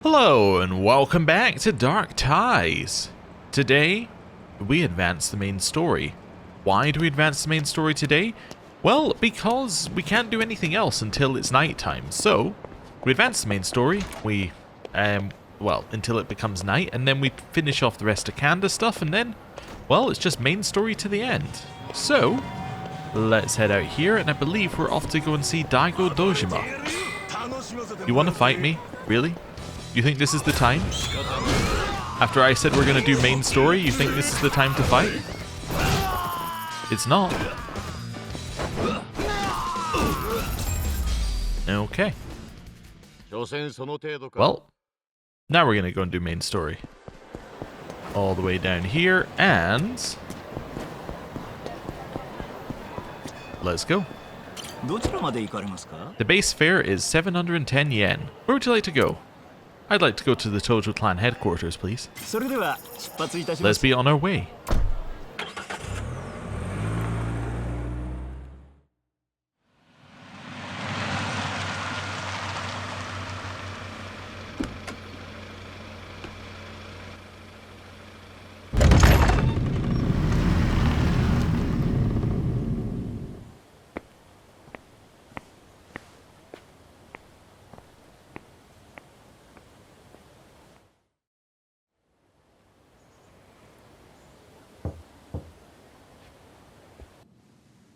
Hello and welcome back to Dark Ties. Today, we advance the main story. Why do we advance the main story today? Well, because we can't do anything else until it's nighttime. So, we advance the main story, until it becomes night, and then we finish off the rest of Kanda stuff, and then, well, it's just main story to the end. So, let's head out here, and I believe we're off to go and see Daigo Dojima. You want to fight me? Really? You think this is the time? After I said we're going to do main story, you think this is the time to fight? It's not. Okay. Well, now we're going to go and do main story. All the way down here, and let's go. The base fare is 710 yen. Where would you like to go? I'd like to go to the Tojo clan headquarters, please. Let's be on our way.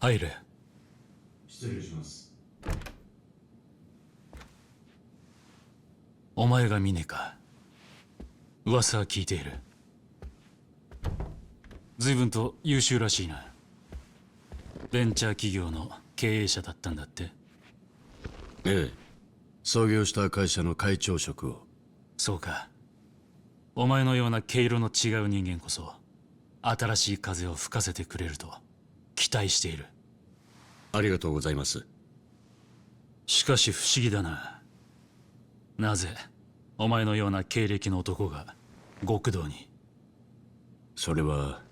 入れ。失礼します。お前が峰か。噂は聞いている。随分と優秀らしいな。ベンチャー企業の経営者だったんだって。ええ、創業した会社の会長職を。そうか。お前のような毛色の違う人間こそ新しい風を吹かせてくれると期待している。ありがとうございます。しかし不思議だな。なぜお前のような経歴の男が極道に。それは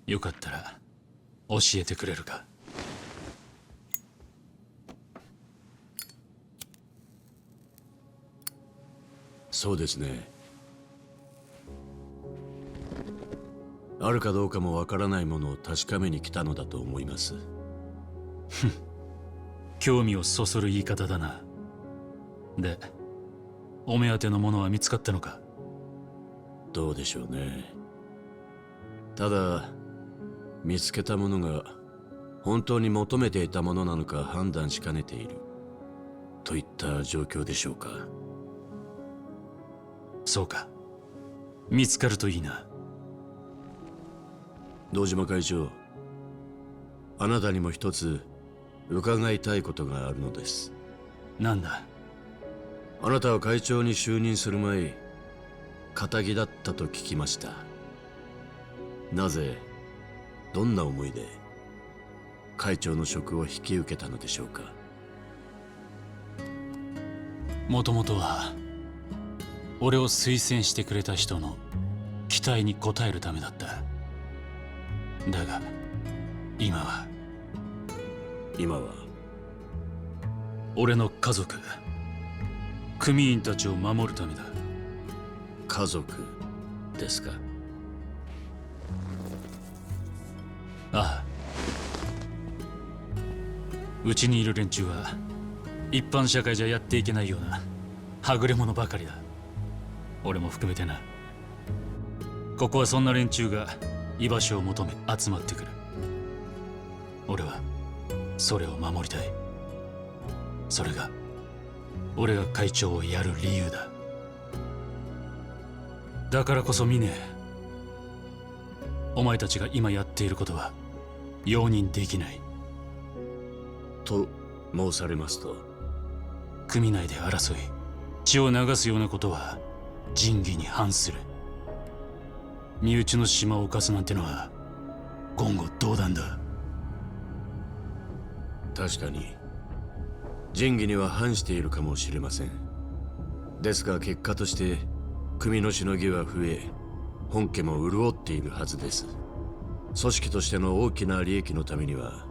よかったら教えてくれるか。そうですね。あるかどうかもわからないものを確かめに来たのだと思います。興味をそそる言い方だな。で、お目当てのものは見つかったのか？どうでしょうね。ただ、見つけたものが本当に求めていたものなのか判断しかねているといった状況でしょうか。そうか。見つかるといいな。堂島会長、あなたにも一つ伺いたいことがあるのです。なんだ？あなたは会長に就任する前、堅気だったと聞きました。なぜ、どんな思いで会長の職を引き受けたのでしょうか。もともとは俺を推薦してくれた人の期待に応えるためだった。だが今は俺の家族、組員たちを守るためだ。家族ですか。ああ。うちにいる連中は一般社会じゃやっていけないようなはぐれ者ばかりだ。俺も含めてな。ここはそんな連中が居場所を求め集まってくる。俺はそれを守りたい。それが俺が会長をやる理由だ。だからこそ峰、お前たちが今やっていることは容認できない。と申されますと？組内で争い血を流すようなことは仁義に反する。身内の島を犯すなんてのは言語道断だ。確かに仁義には反しているかもしれません。ですが結果として組のしのぎは増え、本家も潤っているはずです。組織としての大きな利益のためには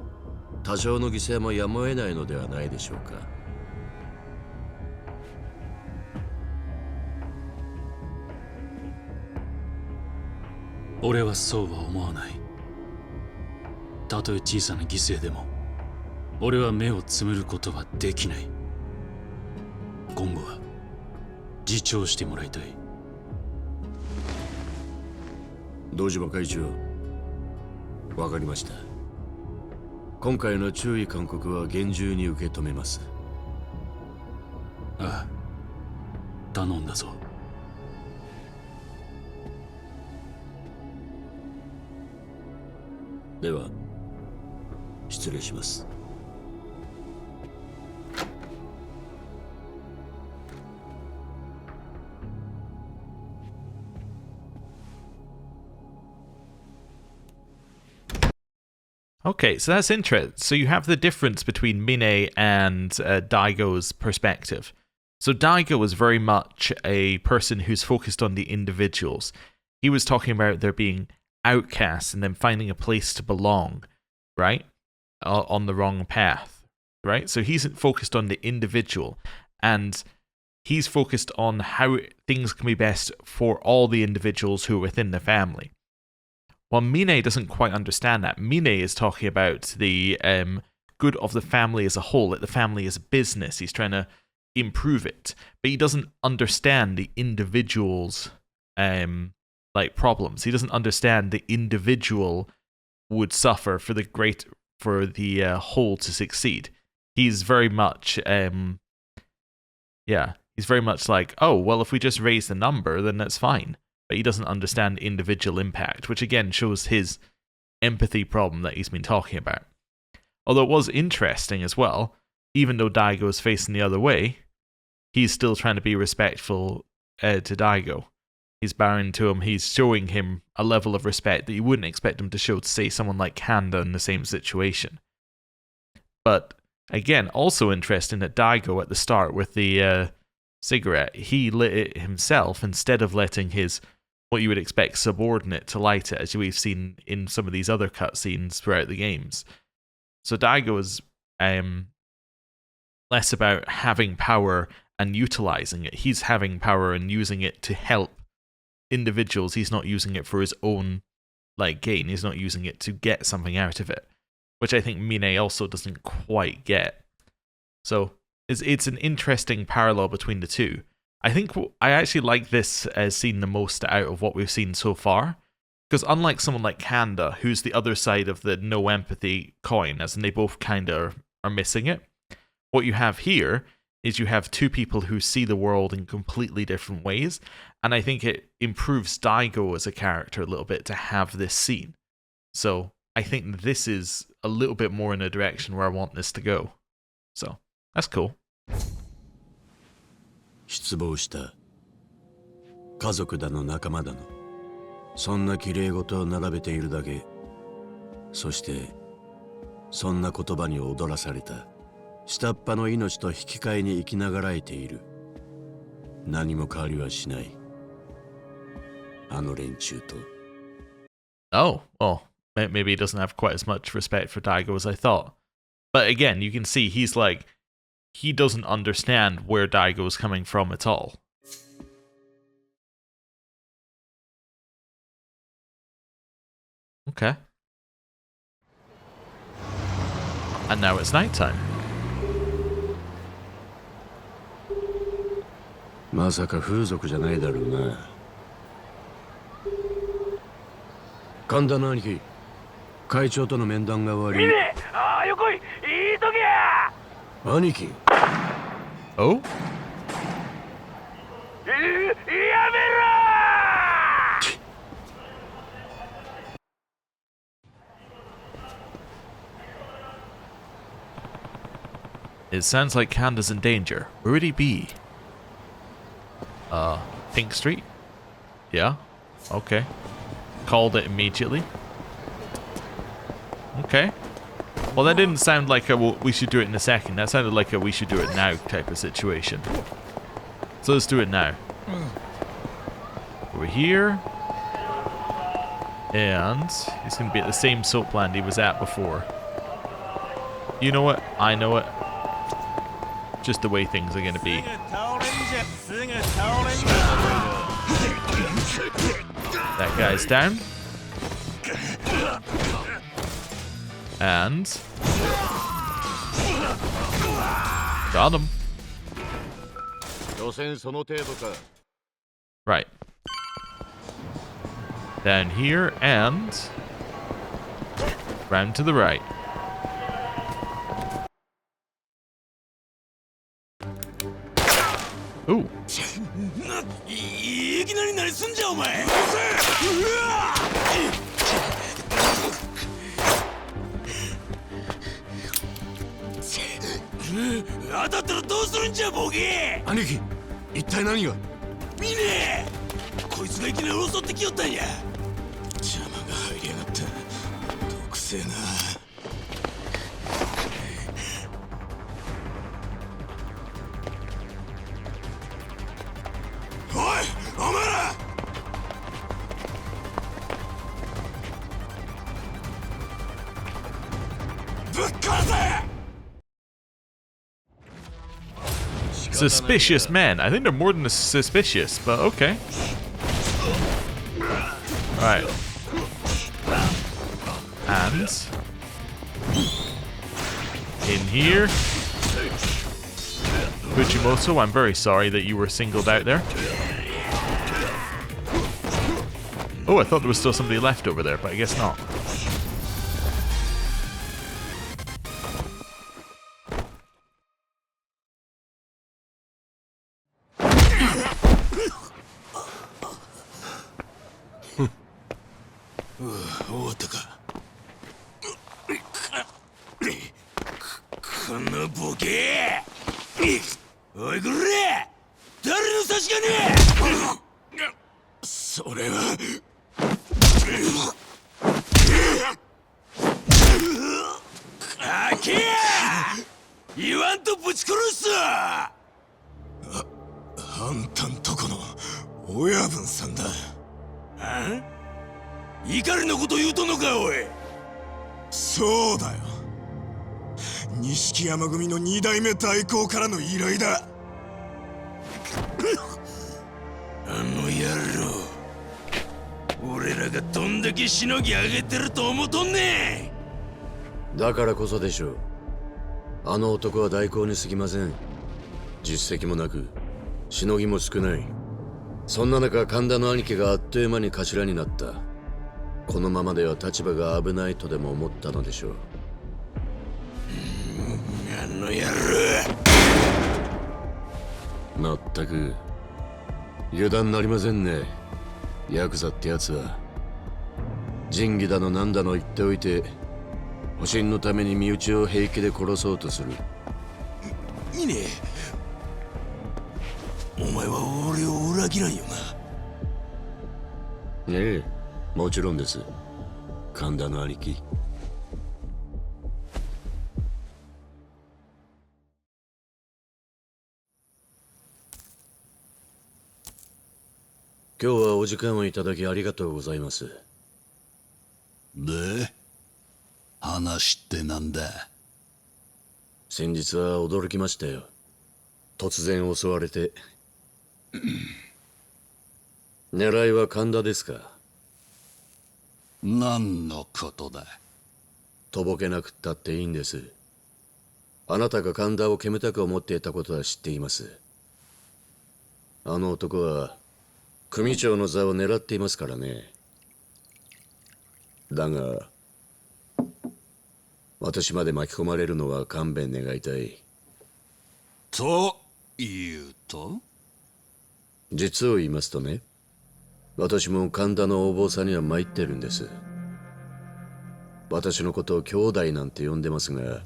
多少の犠牲もやむを得ないのではないでしょうか。俺はそうは思わない。たとえ小さな犠牲でも俺は目をつむることはできない。今後は自重してもらいたい。堂島会長、わかりました。今回の注意勧告は厳重に受け止めます。ああ、頼んだぞ。では失礼します。Okay, so that's interesting. So you have the difference between Mine and Daigo's perspective. So Daigo was very much a person who's focused on the individuals. He was talking about there being outcasts and then finding a place to belong, right? On the wrong path, right? So he's focused on the individual, and he's focused on how things can be best for all the individuals who are within the family. Well, Mine doesn't quite understand that. Mine is talking about the good of the family as a whole, that the family is a business. He's trying to improve it, but he doesn't understand the individual's problems. He doesn't understand the individual would suffer for the whole to succeed. He's very much he's very much like, oh well, if we just raise the number, then that's fine. But he doesn't understand individual impact, which again shows his empathy problem that he's been talking about. Although it was interesting as well, even though Daigo is facing the other way, he's still trying to be respectful to Daigo. He's bowing to him, he's showing him a level of respect that you wouldn't expect him to show to, say, someone like Kanda in the same situation. But again, also interesting that Daigo at the start with the cigarette, he lit it himself instead of letting his, what you would expect, subordinate to light it, as we've seen in some of these other cutscenes throughout the games. So Daigo is less about having power and utilizing it. He's having power and using it to help individuals. He's not using it for his own gain. He's not using it to get something out of it, which I think Mine also doesn't quite get. So it's an interesting parallel between the two. I think I actually like this scene the most out of what we've seen so far, because unlike someone like Kanda, who's the other side of the no empathy coin, as in they both kind of are missing it, what you have here is you have two people who see the world in completely different ways, and I think it improves Daigo as a character a little bit to have this scene. So I think this is a little bit more in a direction where I want this to go. So that's cool. 失望した。家族だの仲間だの、そんな綺麗事を並べているだけ。そしてそんな言葉に踊らされた。下っ端の命と引き換えに生きながらえている。何も変わりはしない。あの連中と。Oh, well, maybe he doesn't have quite as much respect for Daigo as I thought. But again, you can see he's like, he doesn't understand where Daigo's coming from at all. Okay. And now it's nighttime. まさか風俗じゃないだろうな。神田の兄貴、会長との面談が終わり。見ねえ、ああ、よこい、いいときや。兄貴。Oh? やめろ！It sounds like Kanda's in danger. Where would he be? Pink Street? Yeah? Okay. Called it immediately. Okay. Well, that didn't sound like a we should do it in a second. That sounded like a we should do it now type of situation. So let's do it now. We're here. And he's going to be at the same soapland he was at before. You know what? I know it. Just the way things are going to be. That guy's down. And got him. Right. Down here and round to the right. Ooh. いきなり何すんじゃお前。当たったらどうするんじゃボケ。兄貴、一体何が。見ねえ。こいつがいきなり襲ってきよったんや。邪魔が入りやがった。毒せえな。おい、お前ら。ぶっ殺せ。 Suspicious men. I think they're more than suspicious, but okay. Alright. And in here. Fujimoto, I'm very sorry that you were singled out there. Oh, I thought there was still somebody left over there, but I guess not.そうだよ。錦山組の2代目代行からの依頼だ。あの野郎、俺らがどんだけしのぎ上げてると思っとんねん。だからこそでしょう。あの男は代行に過ぎません。実績もなくしのぎも少ない。そんな中、神田の兄貴があっという間に頭になった。このままでは立場が危ないとでも思ったのでしょう。あの野郎。まったく油断なりませんね。ヤクザってやつは仁義だのなんだの言っておいて、保身のために身内を平気で殺そうとする。いいね。お前は俺を裏切らんよな。ええ、もちろんです。神田の兄貴。今日はお時間をいただきありがとうございます。で、話ってなんだ。先日は驚きましたよ。突然襲われて。狙いは神田ですか。何のことだ。とぼけなくったっていいんです。あなたが神田を煙たく思っていたことは知っています。あの男は組長の座を狙っていますからね。だが私まで巻き込まれるのは勘弁願いたい。というと、実を言いますとね、私も神田のお坊さんには参ってるんです。私のことを兄弟なんて呼んでますが、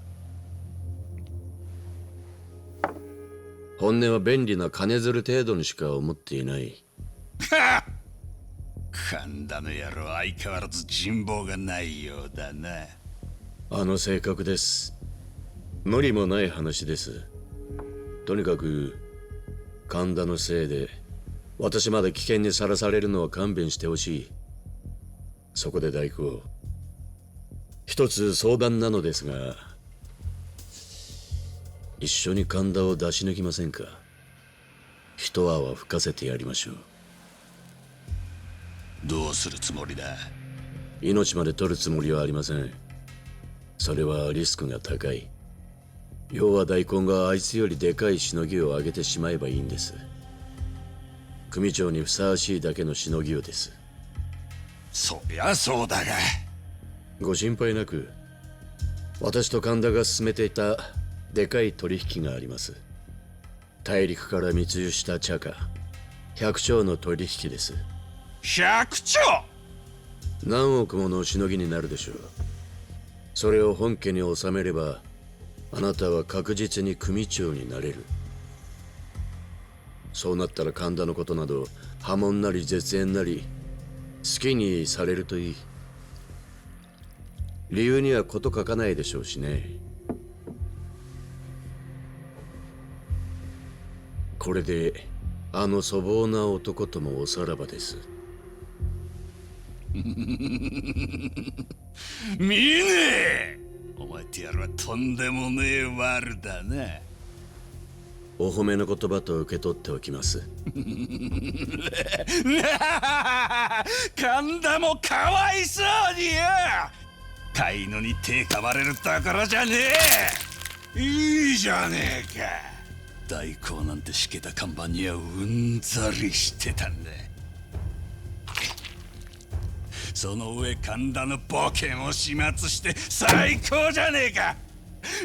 本音は便利な金づる程度にしか思っていない。神田の野郎、相変わらず人望がないようだな。あの性格です。無理もない話です。とにかく神田のせいで私まで危険にさらされるのは勘弁してほしい。そこで代行、一つ相談なのですが、一緒に神田を出し抜きませんか。一泡吹かせてやりましょう。どうするつもりだ。命まで取るつもりはありません。それはリスクが高い。要は大根があいつよりでかいしのぎを上げてしまえばいいんです。組長にふさわしいだけのしのぎをです。そりゃそうだが。ご心配なく、私と神田が進めていたでかい取引があります。大陸から密輸した茶貨100兆の取引です。100兆！何億ものしのぎになるでしょう。それを本家に収めれば、あなたは確実に組長になれる。そうなったら神田のことなど破門なり絶縁なり好きにされるといい。理由にはこと書かないでしょうしね。これであの粗暴な男ともおさらばです。見ねえ！お前ってやるはとんでもねえ悪だな。お褒めの言葉と受け取っておきます。神田もかわいそうによ。飼い犬に手かまれるところじゃねえ。いいじゃねえか。代行なんてしけた看板にはうんざりしてたんだ。その上神田のボケも始末して最高じゃねえか。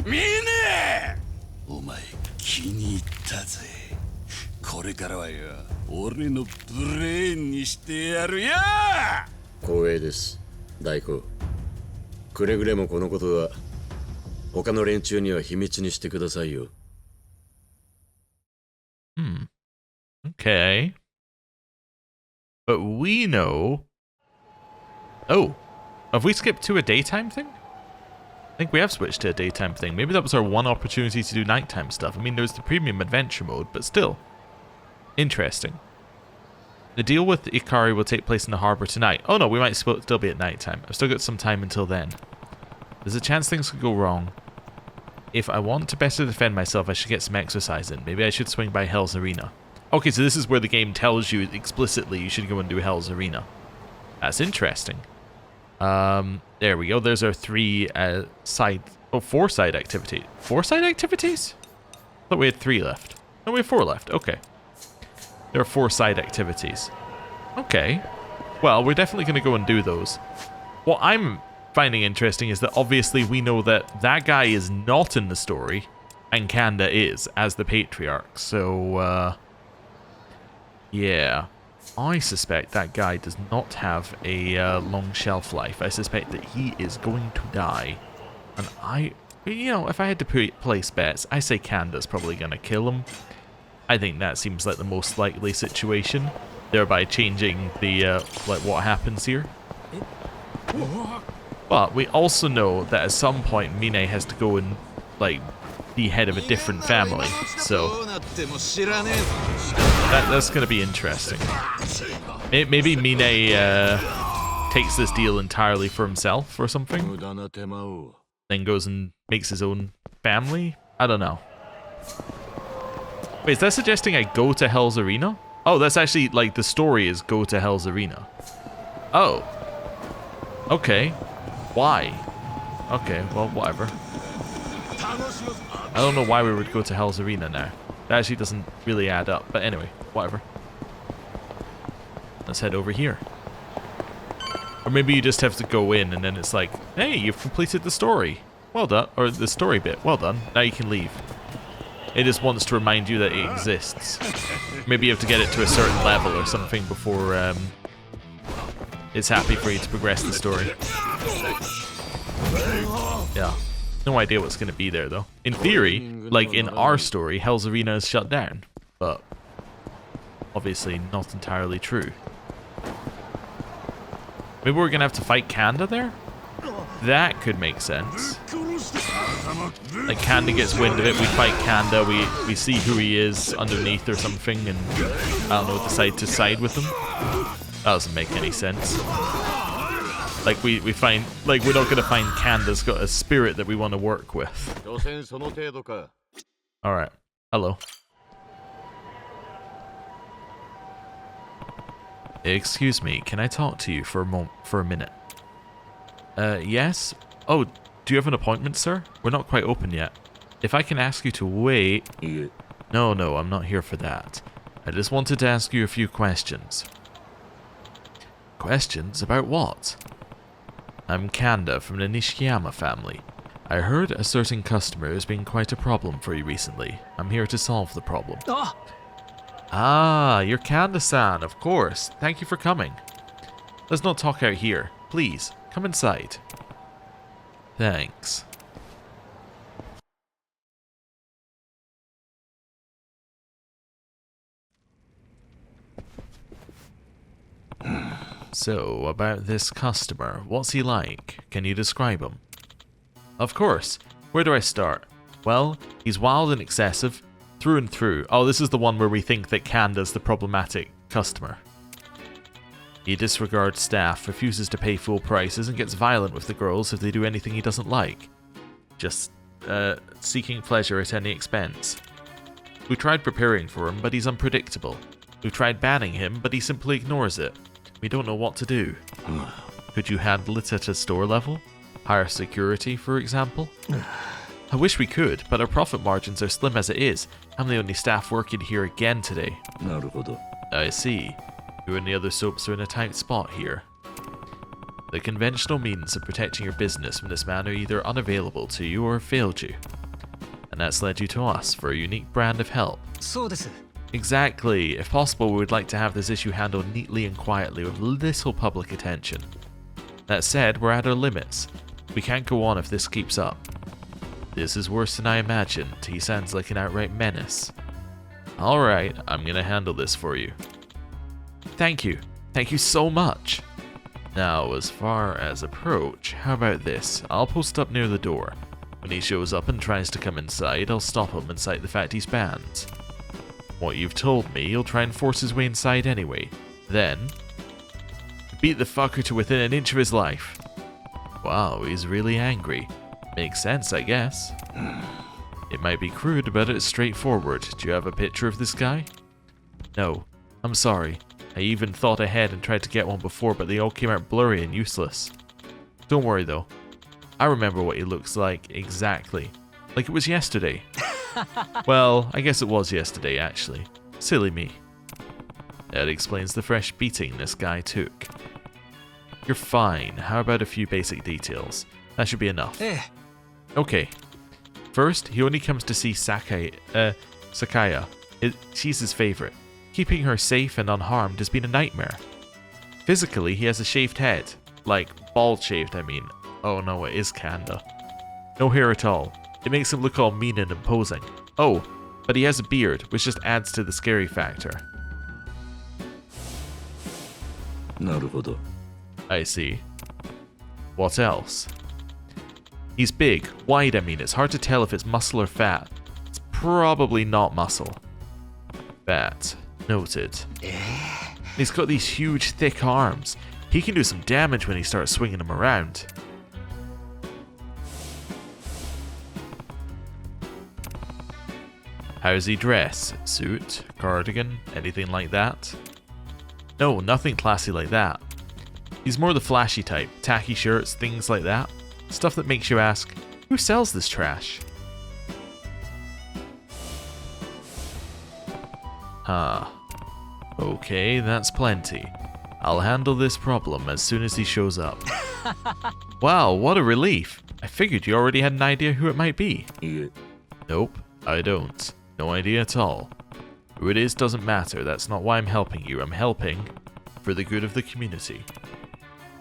見ねえ！お前気に入ったぜ。これからはよ、俺のブレーンにしてやるよ。光栄です、大工。くれぐれもこのことは他の連中には秘密にしてくださいよ。Okay. But we know... Oh, have we skipped to a daytime thing? I think we have switched to a daytime thing. Maybe that was our one opportunity to do nighttime stuff. I mean, there's the premium adventure mode, but still. Interesting. The deal with Ikari will take place in the harbour tonight. Oh no, we might still be at nighttime. I've still got some time until then. There's a chance things could go wrong. If I want to better defend myself, I should get some exercise in. Maybe I should swing by Hell's Arena. Okay, so this is where the game tells you explicitly you should go and do Hell's Arena. That's interesting. There we go. There's our four side activity. 4 side activities? I thought we had 3 left. No, we have 4 left. Okay. There are 4 side activities. Okay. Well, we're definitely going to go and do those. What I'm finding interesting is that obviously we know that that guy is not in the story, and Kanda is, as the patriarch. So, yeah. I suspect that guy does not have a long shelf life. I suspect that he is going to die. And if I had to place bets, I say Kanda's probably going to kill him. I think that seems like the most likely situation, thereby changing the, what happens here. But we also know that at some point Mine has to go and, be head of a different family, so that's going to be interesting. Maybe Mine takes this deal entirely for himself or something, then goes and makes his own family? I don't know. Wait, is that suggesting I go to Hell's Arena? Oh, that's actually, the story is go to Hell's Arena. Oh. Okay. Why? Okay, well, whatever. I don't know why we would go to Hell's Arena now. That actually doesn't really add up, but anyway, whatever. Let's head over here. Or maybe you just have to go in and then it's like, hey, you've completed the story. Well done. Or the story bit. Well done. Now you can leave. It just wants to remind you that it exists. Maybe you have to get it to a certain level or something before it's happy for you to progress the story. Yeah. No idea what's going to be there, though. In theory, in our story, Hell's Arena is shut down. But obviously not entirely true. Maybe we're going to have to fight Kanda there? That could make sense. Kanda gets wind of it, we fight Kanda, we see who he is underneath or something, and, I don't know, decide to side with him. That doesn't make any sense. We find, we're not going to find Kanda's got a spirit that we want to work with. Alright. Hello. Excuse me, can I talk to you for a minute? Yes? Oh, do you have an appointment, sir? We're not quite open yet. If I can ask you to wait... No, I'm not here for that. I just wanted to ask you a few questions. Questions about what? I'm Kanda from the Nishiyama family. I heard a certain customer has been quite a problem for you recently. I'm here to solve the problem. Ah, you're Kanda-san, of course. Thank you for coming. Let's not talk out here. Please, come inside. Thanks. So, about this customer, what's he like? Can you describe him? Of course. Where do I start? Well, he's wild and excessive, through and through. Oh, this is the one where we think that Kanda's the problematic customer. He disregards staff, refuses to pay full prices, and gets violent with the girls if they do anything he doesn't like. Just, seeking pleasure at any expense. We tried preparing for him, but he's unpredictable. We've tried banning him, but he simply ignores it. We don't know what to do. Could you handle it at a store level? Higher security, for example? I wish we could, but our profit margins are slim as it is. I'm the only staff working here again today. I see. You and the other soaps are in a tight spot here. The conventional means of protecting your business from this man are either unavailable to you or have failed you. And that's led you to us for a unique brand of help. Exactly. If possible, we would like to have this issue handled neatly and quietly with little public attention. That said, we're at our limits. We can't go on if this keeps up. This is worse than I imagined. He sounds like an outright menace. Alright, I'm gonna handle this for you. Thank you. Thank you so much. Now, as far as approach, how about this? I'll post up near the door. When he shows up and tries to come inside, I'll stop him and cite the fact he's banned. What you've told me, he'll try and force his way inside anyway. Then, beat the fucker to within an inch of his life. Wow, he's really angry. Makes sense, I guess. It might be crude, but it's straightforward. Do you have a picture of this guy? No. I'm sorry. I even thought ahead and tried to get one before, but they all came out blurry and useless. Don't worry though. I remember what he looks like exactly. Like it was yesterday. Well, I guess it was yesterday, actually. Silly me. That explains the fresh beating this guy took. You're fine. How about a few basic details? That should be enough. Okay. First, he only comes to see Sakaya. She's his favorite. Keeping her safe and unharmed has been a nightmare. Physically, he has a shaved head. Like, bald shaved, I mean. Oh no, it is Kanda. No hair at all. It makes him look all mean and imposing. Oh, but he has a beard, which just adds to the scary factor. I see. What else? He's big, wide I mean, it's hard to tell if it's muscle or fat. It's probably not muscle. Fat. Noted. He's got these huge thick arms. He can do some damage when he starts swinging them around. How's he dress? Suit? Cardigan? Anything like that? No, nothing classy like that. He's more the flashy type. Tacky shirts, things like that. Stuff that makes you ask, who sells this trash? Huh. Okay, that's plenty. I'll handle this problem as soon as he shows up. Wow, what a relief. I figured you already had an idea who it might be. Nope, I don't. No idea at all. Who it is doesn't matter. That's not why I'm helping you. I'm helping for the good of the community.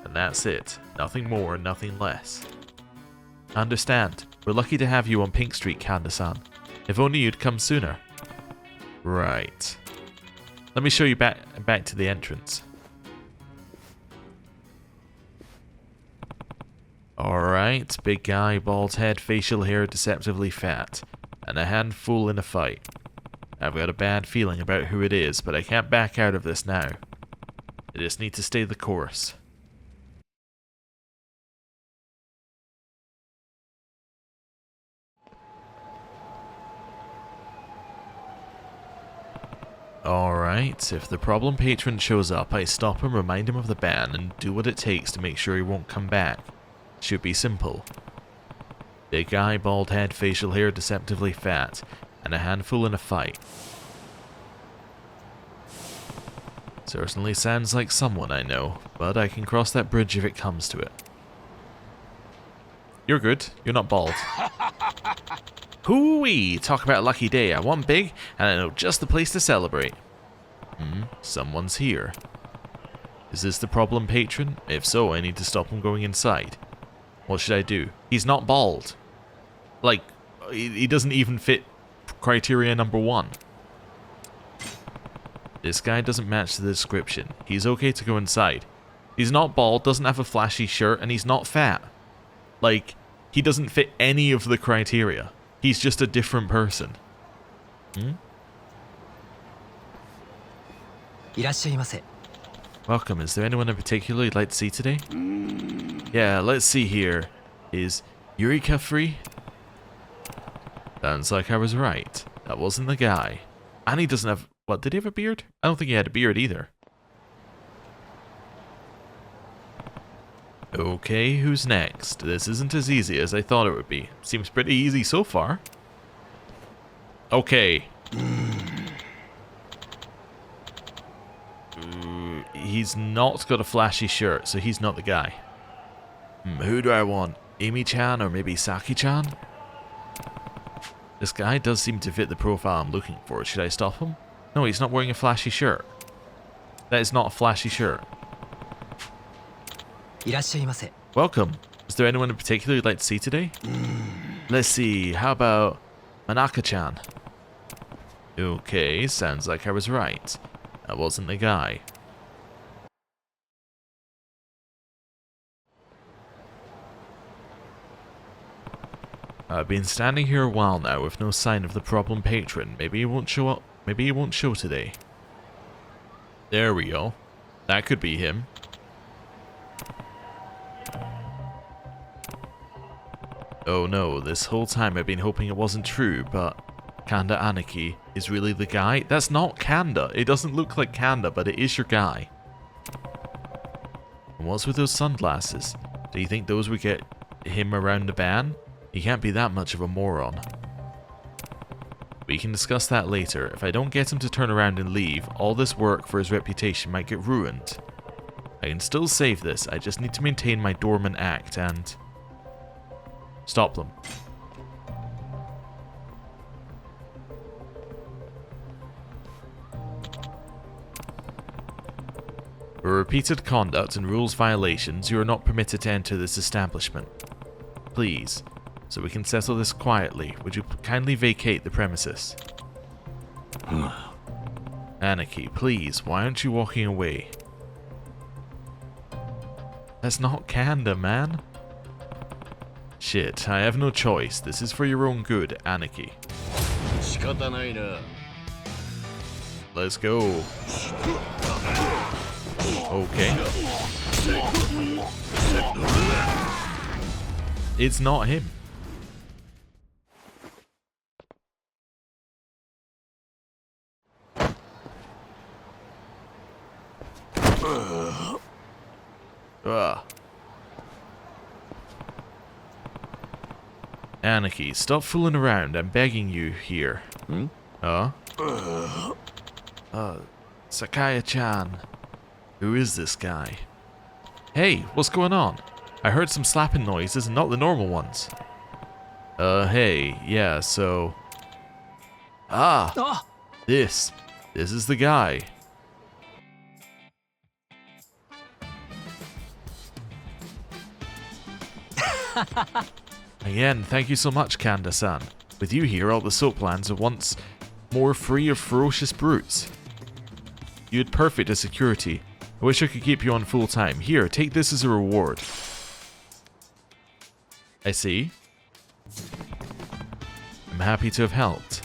And that's it. Nothing more, nothing less. Understand. We're lucky to have you on Pink Street, Kanda-san. If only you'd come sooner. Right. Let me show you back to the entrance. Alright, big guy, bald head, facial hair, deceptively fat. And a handful in a fight. I've got a bad feeling about who it is, but I can't back out of this now. I just need to stay the course. Alright, if the problem patron shows up, I stop him, remind him of the ban, and do what it takes to make sure he won't come back. Should be simple. Big eye, bald head, facial hair deceptively fat, and a handful in a fight. Certainly sounds like someone I know, but I can cross that bridge if it comes to it. You're good. You're not bald. Hoo-wee! Talk about a lucky day. I won big, and I know just the place to celebrate. Someone's here. Is this the problem patron? If so, I need to stop him going inside. What should I do? He's not bald. Like, he doesn't even fit criteria number 1. This guy doesn't match the description. He's okay to go inside. He's not bald, doesn't have a flashy shirt, and he's not fat. Like, he doesn't fit any of the criteria. He's just a different person. Welcome. Is there anyone in particular you'd like to see today? Yeah, let's see here. Is Eureka free? Sounds like I was right. That wasn't the guy. And he doesn't have... What, did he have a beard? I don't think he had a beard either. Okay, who's next? This isn't as easy as I thought it would be. Seems pretty easy so far. Okay. He's not got a flashy shirt, so he's not the guy. Who do I want? Amy-chan or maybe Saki-chan? This guy does seem to fit the profile I'm looking for. Should I stop him? No, he's not wearing a flashy shirt. That is not a flashy shirt. Welcome. Is there anyone in particular you'd like to see today? Let's see, how about Manaka-chan? Okay, sounds like I was right. That wasn't the guy. I've been standing here a while now with no sign of the problem patron. Maybe he won't show up. Maybe he won't show today. There we go. That could be him. Oh no, this whole time I've been hoping it wasn't true, but Kanda Aniki is really the guy? That's not Kanda. It doesn't look like Kanda, but it is your guy. And what's with those sunglasses? Do you think those would get him around the ban? He can't be that much of a moron. We can discuss that later. If I don't get him to turn around and leave, all this work for his reputation might get ruined. I can still save this, I just need to maintain my dormant act and... stop them. For repeated conduct and rules violations, you are not permitted to enter this establishment. Please, so we can settle this quietly, would you kindly vacate the premises? Aniki, please, why aren't you walking away? That's not Kanda, man. Shit, I have no choice. This is for your own good, Aniki. Let's go. Okay. It's not him. Aniki, stop fooling around. I'm begging you here. Sakaya-chan. Who is this guy? Hey, what's going on? I heard some slapping noises and not the normal ones. Hey, yeah, so... This is the guy. Again, thank you so much, Kanda-san. With you here, all the soaplands are once more free of ferocious brutes. You had perfect as security. I wish I could keep you on full time. Here, take this as a reward. I see. I'm happy to have helped.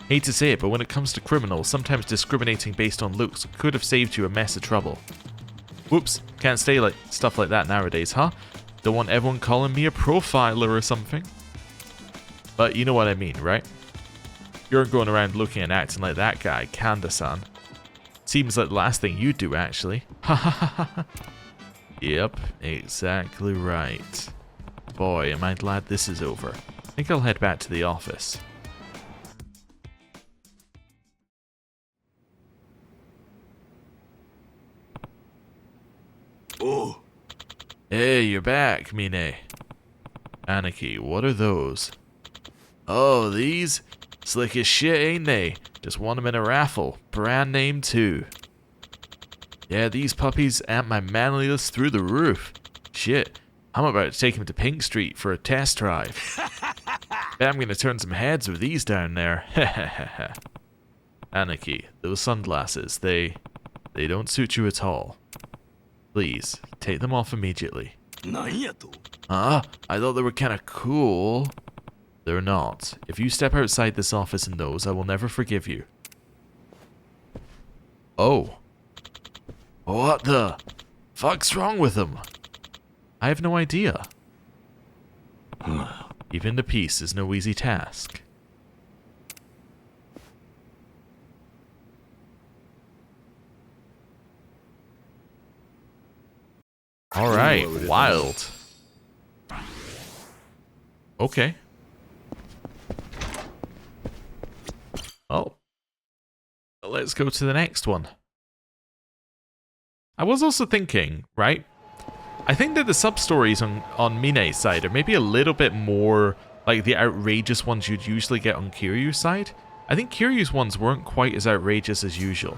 Hate to say it, but when it comes to criminals, sometimes discriminating based on looks could have saved you a mess of trouble. Whoops, can't say like stuff like that nowadays, huh? Don't want everyone calling me a profiler or something. But you know what I mean, right? You aren't going around looking and acting like that guy, Kanda-san. Seems like the last thing you'd do, actually. Ha ha ha ha. Yep, exactly right. Boy, am I glad this is over. I think I'll head back to the office. Oh, Hey, you're back, Mine. Aniki, what are those? Oh, these? Slick as shit, ain't they? Just won them in a raffle. Brand name, too. Yeah, these puppies amp my manliness through the roof. Shit, I'm about to take him to Pink Street for a test drive. Bet I'm gonna turn some heads with these down there. Aniki, those sunglasses, they don't suit you at all. Please, take them off immediately. なんやと? Huh? I thought they were kinda cool. They're not. If you step outside this office in those, I will never forgive you. Oh. What the fuck's wrong with them? I have no idea. Even the peace is no easy task. Alright, wild. Okay. Oh. Let's go to the next one. I was also thinking, right? I think that the sub-stories on Mine's side are maybe a little bit more like the outrageous ones you'd usually get on Kiryu's side. I think Kiryu's ones weren't quite as outrageous as usual.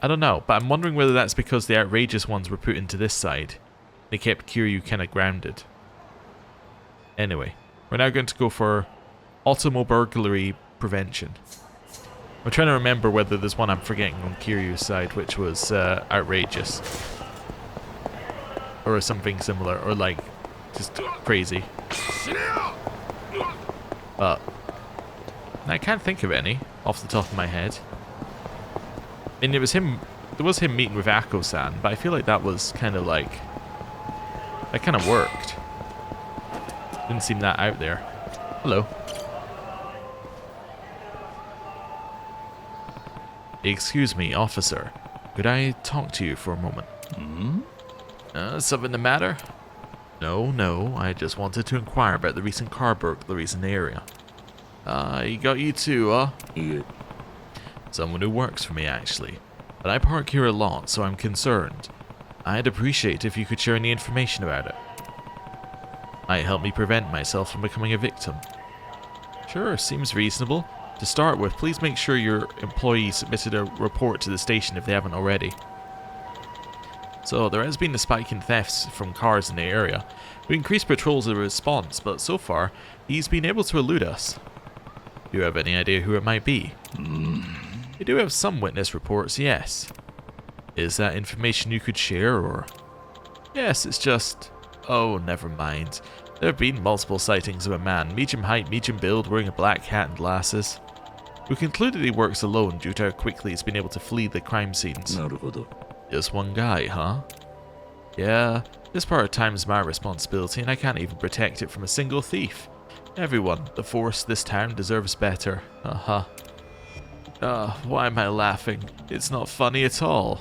I don't know, but I'm wondering whether that's because the outrageous ones were put into this side. They kept Kiryu kind of grounded. Anyway, we're now going to go for automobile burglary prevention. I'm trying to remember whether there's one I'm forgetting on Kiryu's side, which was outrageous. Or something similar, or like, just crazy. But I can't think of any off the top of my head. I mean, it was him. There was him meeting with Ako-san, but I feel like that was kind of like that kind of worked. Didn't seem that out there. Hello. Excuse me, officer. Could I talk to you for a moment? Something the matter? No. I just wanted to inquire about the recent car burglaries in the area. He got you too, huh? Yeah. Someone who works for me, actually. But I park here a lot, so I'm concerned. I'd appreciate if you could share any information about it. Might help me prevent myself from becoming a victim. Sure, seems reasonable. To start with, please make sure your employee submitted a report to the station if they haven't already. So, there has been a spike in thefts from cars in the area. We increased patrols as a response, but so far, he's been able to elude us. Do you have any idea who it might be? We do have some witness reports, yes. Is that information you could share, or...? Yes, it's just... Oh, never mind. There have been multiple sightings of a man, medium height, medium build, wearing a black hat and glasses. We concluded he works alone due to how quickly he's been able to flee the crime scenes. なるほど. Just one guy, huh? Yeah, this part of time is my responsibility and I can't even protect it from a single thief. Everyone, the force, this town deserves better. Why am I laughing? It's not funny at all.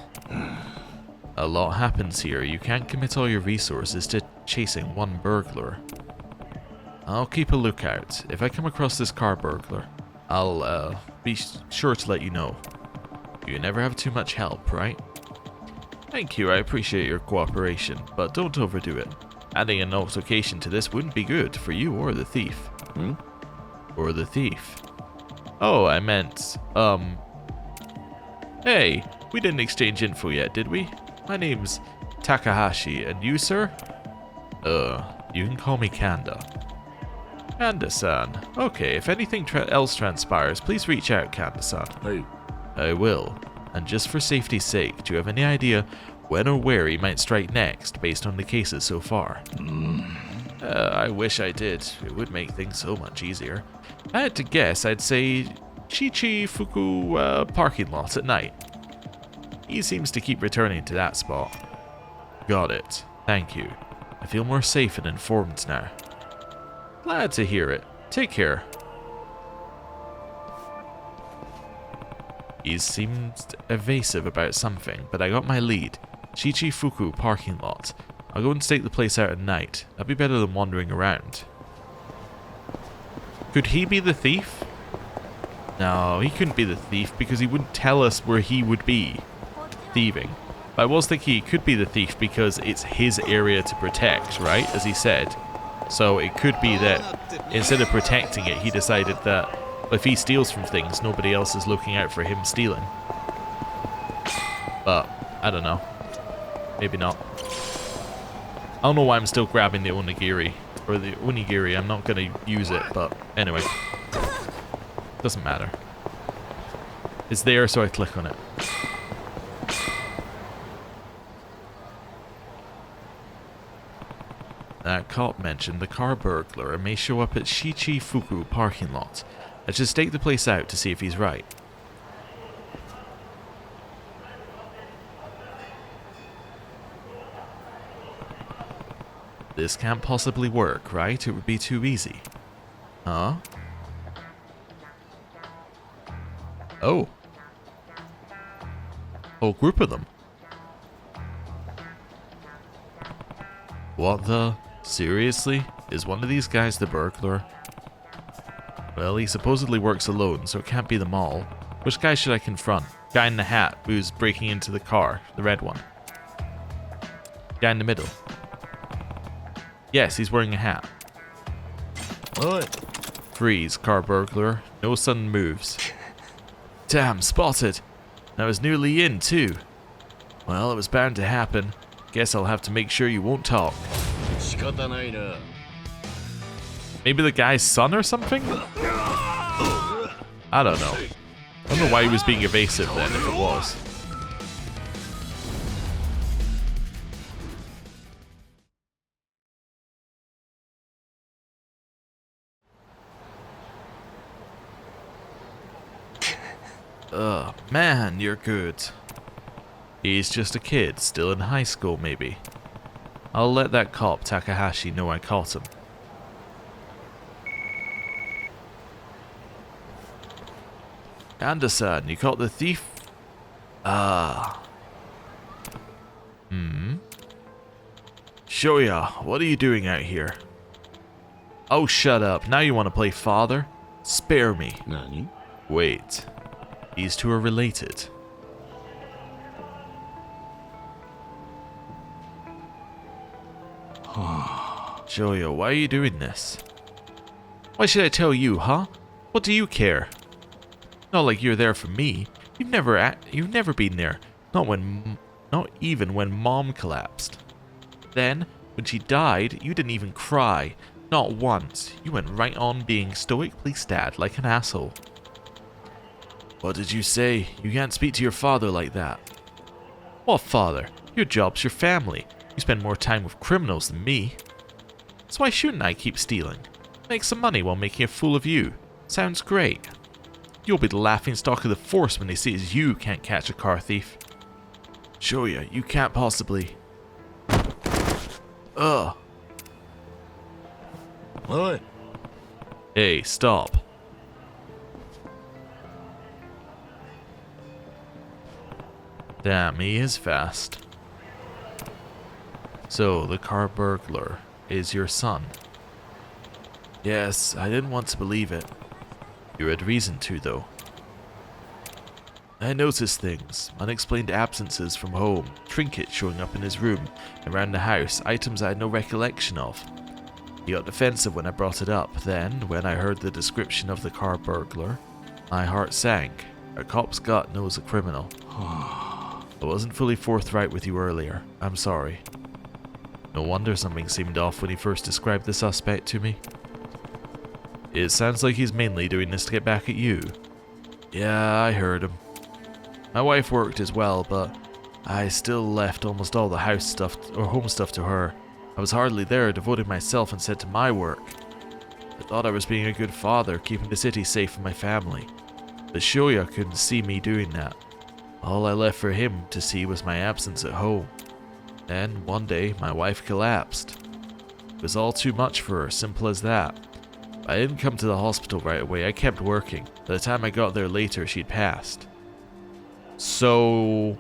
A lot happens here. You can't commit all your resources to chasing one burglar. I'll keep a lookout. If I come across this car burglar, I'll be sure to let you know. You never have too much help, right? Thank you, I appreciate your cooperation, but don't overdo it. Adding an altercation to this wouldn't be good for you or the thief. Or the thief. Oh, I meant, Hey, we didn't exchange info yet, did we? My name's Takahashi, and you, sir? You can call me Kanda. Kanda-san. Okay, if anything else transpires, please reach out, Kanda-san. Hey. I will. And just for safety's sake, do you have any idea when or where he might strike next, based on the cases so far? I wish I did. It would make things so much easier. If I had to guess, I'd say Chichifuku parking lot at night. He seems to keep returning to that spot. Got it. Thank you. I feel more safe and informed now. Glad to hear it. Take care. He seemed evasive about something, but I got my lead. Shichifuku parking lot. I'll go and stake the place out at night. That'd be better than wandering around. Could he be the thief? No, he couldn't be the thief because he wouldn't tell us where he would be thieving. But I was thinking he could be the thief because it's his area to protect, right? As he said. So it could be that instead of protecting it, he decided that if he steals from things, nobody else is looking out for him stealing. But, I don't know. Maybe not. I don't know why I'm still grabbing the onigiri. Or the onigiri, I'm not going to use it, but anyway. Doesn't matter. It's there, so I click on it. That cop mentioned the car burglar may show up at Shichifuku parking lot. I should stake the place out to see if he's right. This can't possibly work, right? It would be too easy. Huh? Oh. Whole group of them. What the? Seriously? Is one of these guys the burglar? Well, he supposedly works alone, so it can't be them all. Which guy should I confront? Guy in the hat who's breaking into the car, the red one. Guy in the middle. Yes, he's wearing a hat. What? Freeze, car burglar. No sudden moves. Damn, spotted. I was nearly in, too. Well, it was bound to happen. Guess I'll have to make sure you won't talk. Maybe the guy's son or something? I don't know. I don't know why he was being evasive then, if it was. Man, you're good. He's just a kid, still in high school maybe. I'll let that cop Takahashi know I caught him. Anda-san, you caught the thief? Ah. Shoya, what are you doing out here? Oh, shut up. Now you want to play father? Spare me. Nani? Wait. These two are related. Shoya, why are you doing this? Why should I tell you, huh? What do you care? Not like you're there for me. You've never been there. Not even when Mom collapsed. Then, when she died, you didn't even cry. Not once. You went right on being stoically sad like an asshole. What did you say? You can't speak to your father like that. What father? Your job's your family. You spend more time with criminals than me. So why shouldn't I keep stealing? Make some money while making a fool of you. Sounds great. You'll be the laughingstock of the force when they see as you can't catch a car thief. Shoya, you can't possibly... Ugh. What? Hey, stop. Damn, he is fast. So, the car burglar is your son? Yes, I didn't want to believe it. You had reason to, though. I noticed things, unexplained absences from home, trinkets showing up in his room, around the house, items I had no recollection of. He got defensive when I brought it up. Then, when I heard the description of the car burglar, my heart sank. A cop's gut knows a criminal. I wasn't fully forthright with you earlier. I'm sorry. No wonder something seemed off when he first described the suspect to me. It sounds like he's mainly doing this to get back at you. Yeah, I heard him. My wife worked as well, but I still left almost all the house stuff or home stuff to her. I was hardly there, devoting myself instead to my work. I thought I was being a good father, keeping the city safe for my family. But Shoya couldn't see me doing that. All I left for him to see was my absence at home. Then, one day, my wife collapsed. It was all too much for her, simple as that. I didn't come to the hospital right away, I kept working. By the time I got there later, she'd passed. So...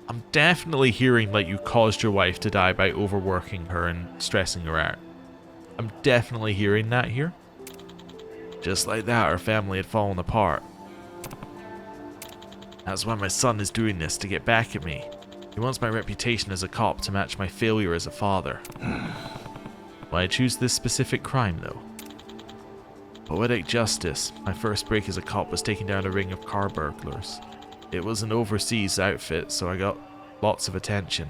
I'm definitely hearing like you caused your wife to die by overworking her and stressing her out. I'm definitely hearing that here. Just like that, our family had fallen apart. That's why my son is doing this, to get back at me. He wants my reputation as a cop to match my failure as a father. Why choose this specific crime, though? Poetic justice. My first break as a cop was taking down a ring of car burglars. It was an overseas outfit, so I got lots of attention.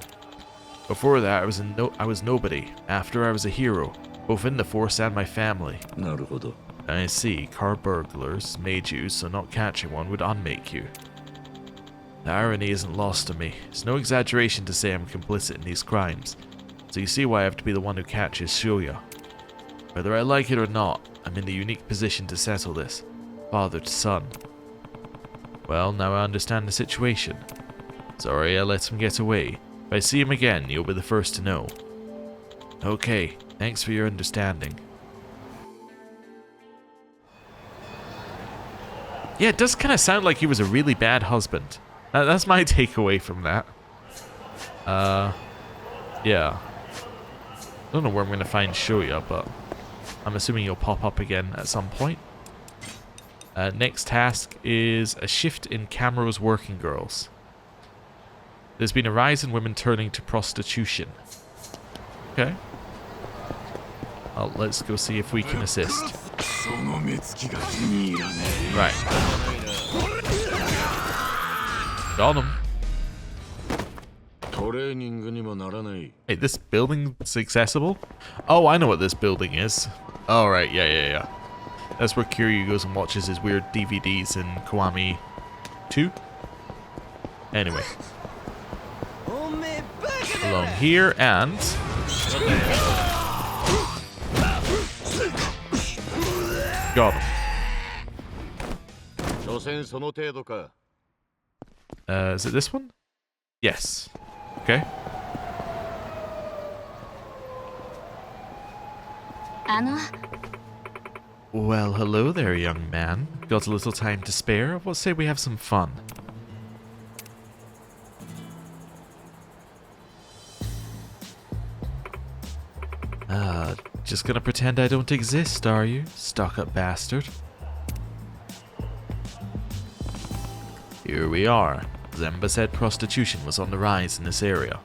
Before that, I was nobody. After, I was a hero, both in the force and my family. I see. Car burglars made you, so not catching one would unmake you. The irony isn't lost on me. It's no exaggeration to say I'm complicit in these crimes. So you see why I have to be the one who catches Shoya. Whether I like it or not, I'm in the unique position to settle this. Father to son. Well, now I understand the situation. Sorry I let him get away. If I see him again, you'll be the first to know. Okay, thanks for your understanding. Yeah, it does kind of sound like he was a really bad husband. That's my takeaway from that. Yeah. Don't know where I'm going to find Shoya, but I'm assuming he'll pop up again at some point. Next task is a shift in Camero's working girls. There's been a rise in women turning to prostitution. Okay. Well, let's go see if we can assist. Right. Got him. Hey, this building's accessible? Oh, I know what this building is. Oh, right, yeah. That's where Kiryu goes and watches his weird DVDs in Kiwami 2. Anyway. Along here, and... got him. Is it this one? Yes. Okay. Well, hello there, young man. Got a little time to spare? What say we have some fun? Just gonna pretend I don't exist, are you? Stuck-up bastard. Here we are. Zemba said prostitution was on the rise in this area.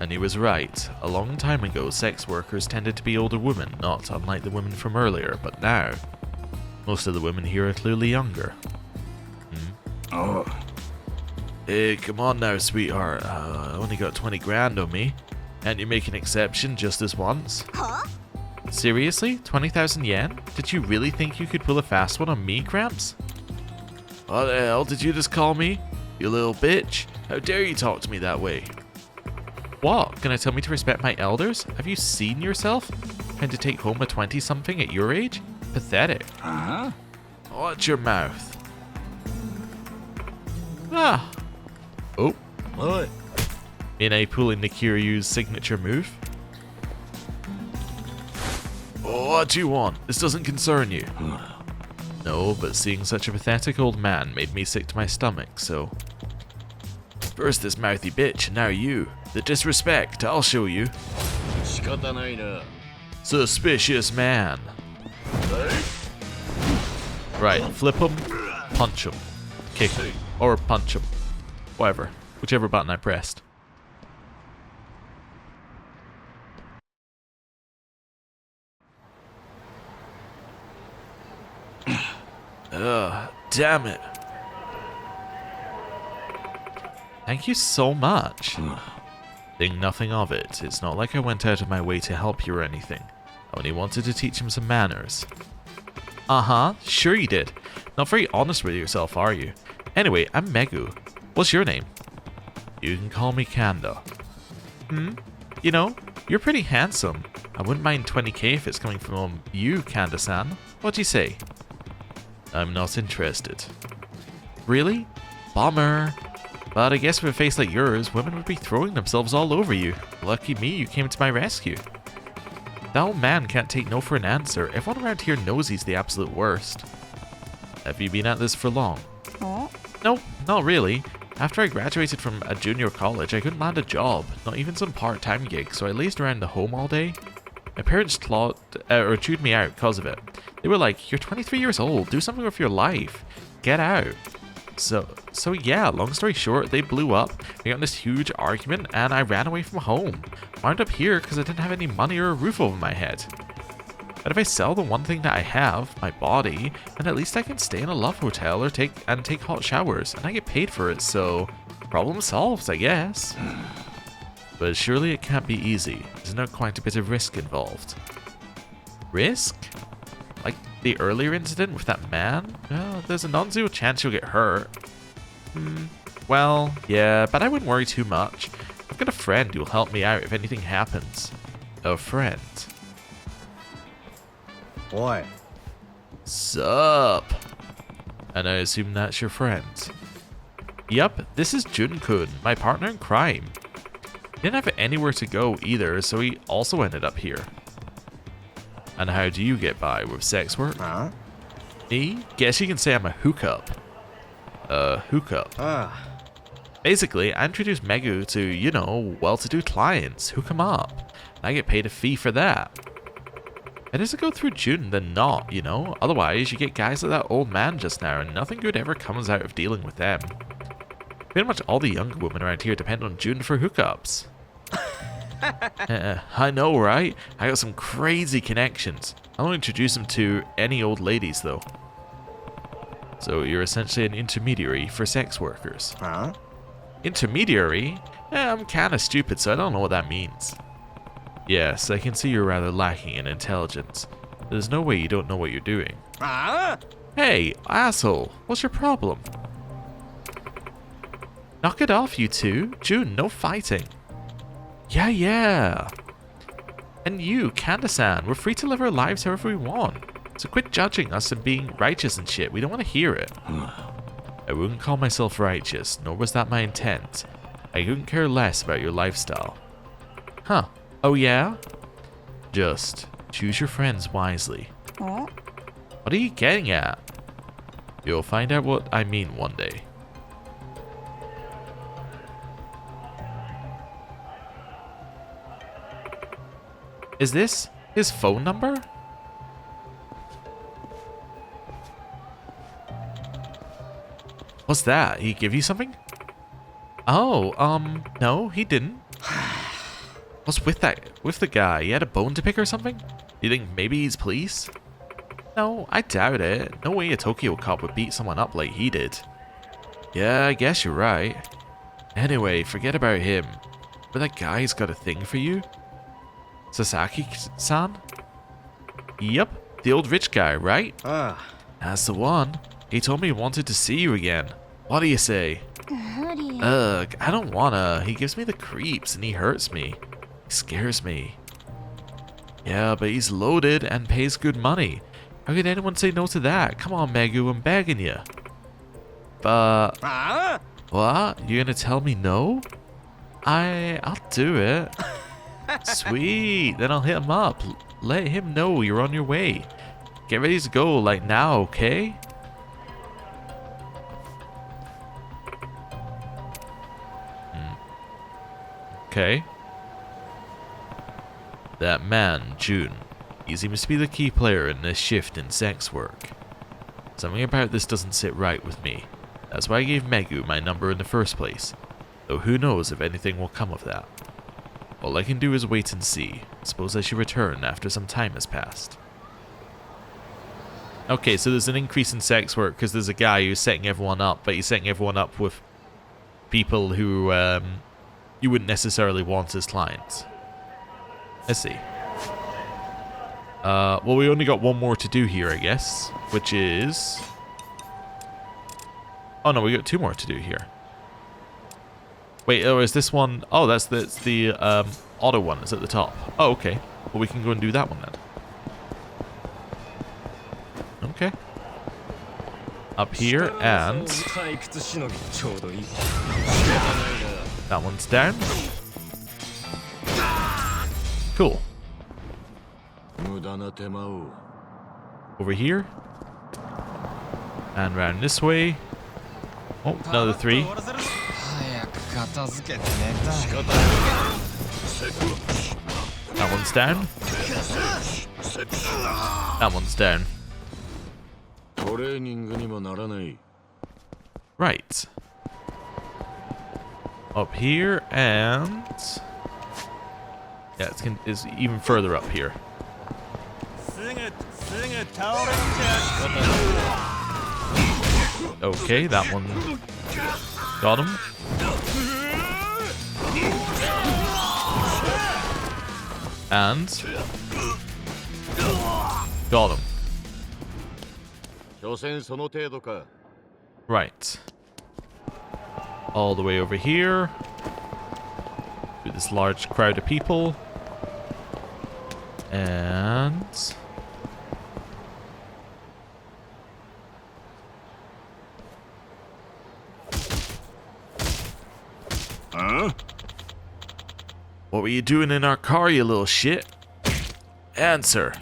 And he was right. A long time ago, sex workers tended to be older women, not unlike the women from earlier, but now, most of the women here are clearly younger. Oh. Hey, come on now, sweetheart. I only got 20 grand on me. Can't you make an exception just this once? Huh? Seriously? 20,000 yen? Did you really think you could pull a fast one on me, Gramps? What the hell did you just call me? You little bitch. How dare you talk to me that way? What? Gonna tell me to respect my elders? Have you seen yourself? Trying to take home a 20-something at your age? Pathetic. Uh-huh. Watch your mouth. Ah. Oh. What? Ine pulling the Kiryu's signature move. Oh, what do you want? This doesn't concern you. No, but seeing such a pathetic old man made me sick to my stomach, so... First this mouthy bitch, and now you. The disrespect, I'll show you. Suspicious man. Right, flip him, punch him, kick him, or punch him. Whatever, whichever button I pressed. Ugh, damn it. Thank you so much. Think nothing of it. It's not like I went out of my way to help you or anything. I only wanted to teach him some manners. Uh-huh, sure you did. Not very honest with yourself, are you? Anyway, I'm Megu. What's your name? You can call me Kanda. You know, you're pretty handsome. I wouldn't mind 20k if it's coming from you, Kanda-san. What do you say? I'm not interested. Really? Bummer. But I guess with a face like yours, women would be throwing themselves all over you. Lucky me, you came to my rescue. That old man can't take no for an answer. Everyone around here knows he's the absolute worst. Have you been at this for long? No, not really. After I graduated from a junior college, I couldn't land a job, not even some part-time gig, so I lazed around the home all day. My parents chewed me out because of it. They were like, "You're 23 years old, do something with your life. Get out." So yeah, long story short, they blew up, we got in this huge argument, and I ran away from home. Wound up here because I didn't have any money or a roof over my head. But if I sell the one thing that I have, my body, then at least I can stay in a love hotel or take hot showers, and I get paid for it, so problem solved, I guess. But surely it can't be easy. There's not quite a bit of risk involved. Risk? Like the earlier incident with that man? Well, there's a non-zero chance you'll get hurt. Well, yeah, but I wouldn't worry too much. I've got a friend who'll help me out if anything happens. A friend. Boy. Sup? And I assume that's your friend. Yup, this is Jun-kun, my partner in crime. He didn't have anywhere to go either, so he also ended up here. And how do you get by with sex work? Huh? Me? Guess you can say I'm a hookup. Hookup. Basically, I introduced Megu to, you know, well-to-do clients, hook 'em up. And I get paid a fee for that. Better to go through June than not, you know? Otherwise, you get guys like that old man just now, and nothing good ever comes out of dealing with them. Pretty much all the younger women around here depend on June for hookups. I know, right? I got some crazy connections. I won't introduce them to any old ladies, though. So you're essentially an intermediary for sex workers. Huh? Intermediary? I'm kinda stupid, so I don't know what that means. Yes, I can see you're rather lacking in intelligence. There's no way you don't know what you're doing. Hey, asshole, what's your problem? Knock it off, you two. June, no fighting. Yeah. And you, Kanda-san, we're free to live our lives however we want. So quit judging us and being righteous and shit. We don't want to hear it. I wouldn't call myself righteous, nor was that my intent. I couldn't care less about your lifestyle. Huh. Oh yeah? Just choose your friends wisely. What are you getting at? You'll find out what I mean one day. Is this his phone number? What's that? He give you something? Oh, no, he didn't. What's with the guy? He had a bone to pick or something? Do you think maybe he's police? No, I doubt it. No way a Tokyo cop would beat someone up like he did. Yeah, I guess you're right. Anyway, forget about him. But that guy's got a thing for you? Sasaki-san? Yep, the old rich guy, right? That's the one. He told me he wanted to see you again. What do you say? Ugh, I don't wanna. He gives me the creeps and he hurts me. He scares me. Yeah, but he's loaded and pays good money. How could anyone say no to that? Come on, Megu, I'm begging you. But... What? You gonna tell me no? I'll do it. Sweet, then I'll hit him up. Let him know you're on your way. Get ready to go, like now, okay? Okay. That man, June. He seems to be the key player in this shift in sex work. Something about this doesn't sit right with me. That's why I gave Megu my number in the first place. Though who knows if anything will come of that. All I can do is wait and see. Suppose I should return after some time has passed. Okay, so there's an increase in sex work because there's a guy who's setting everyone up, but he's setting everyone up with people who you wouldn't necessarily want as clients. Let's see. Well, we only got one more to do here, I guess, which is... Oh no, we got two more to do here. Wait, oh, is this one... Oh, that's the auto one. It's at the top. Oh, okay. Well, we can go and do that one then. Okay. Up here, and... That one's down. Cool. Over here. And round this way. Oh, another 3. That one's down. That one's down. トレーニングにもならない。 Right. Up here and... Yeah, it's even further up here. Okay, that one got him. And got him. 所詮その程度か。 Right. All the way over here. Through this large crowd of people. And... Huh? What were you doing in our car, you little shit? Answer.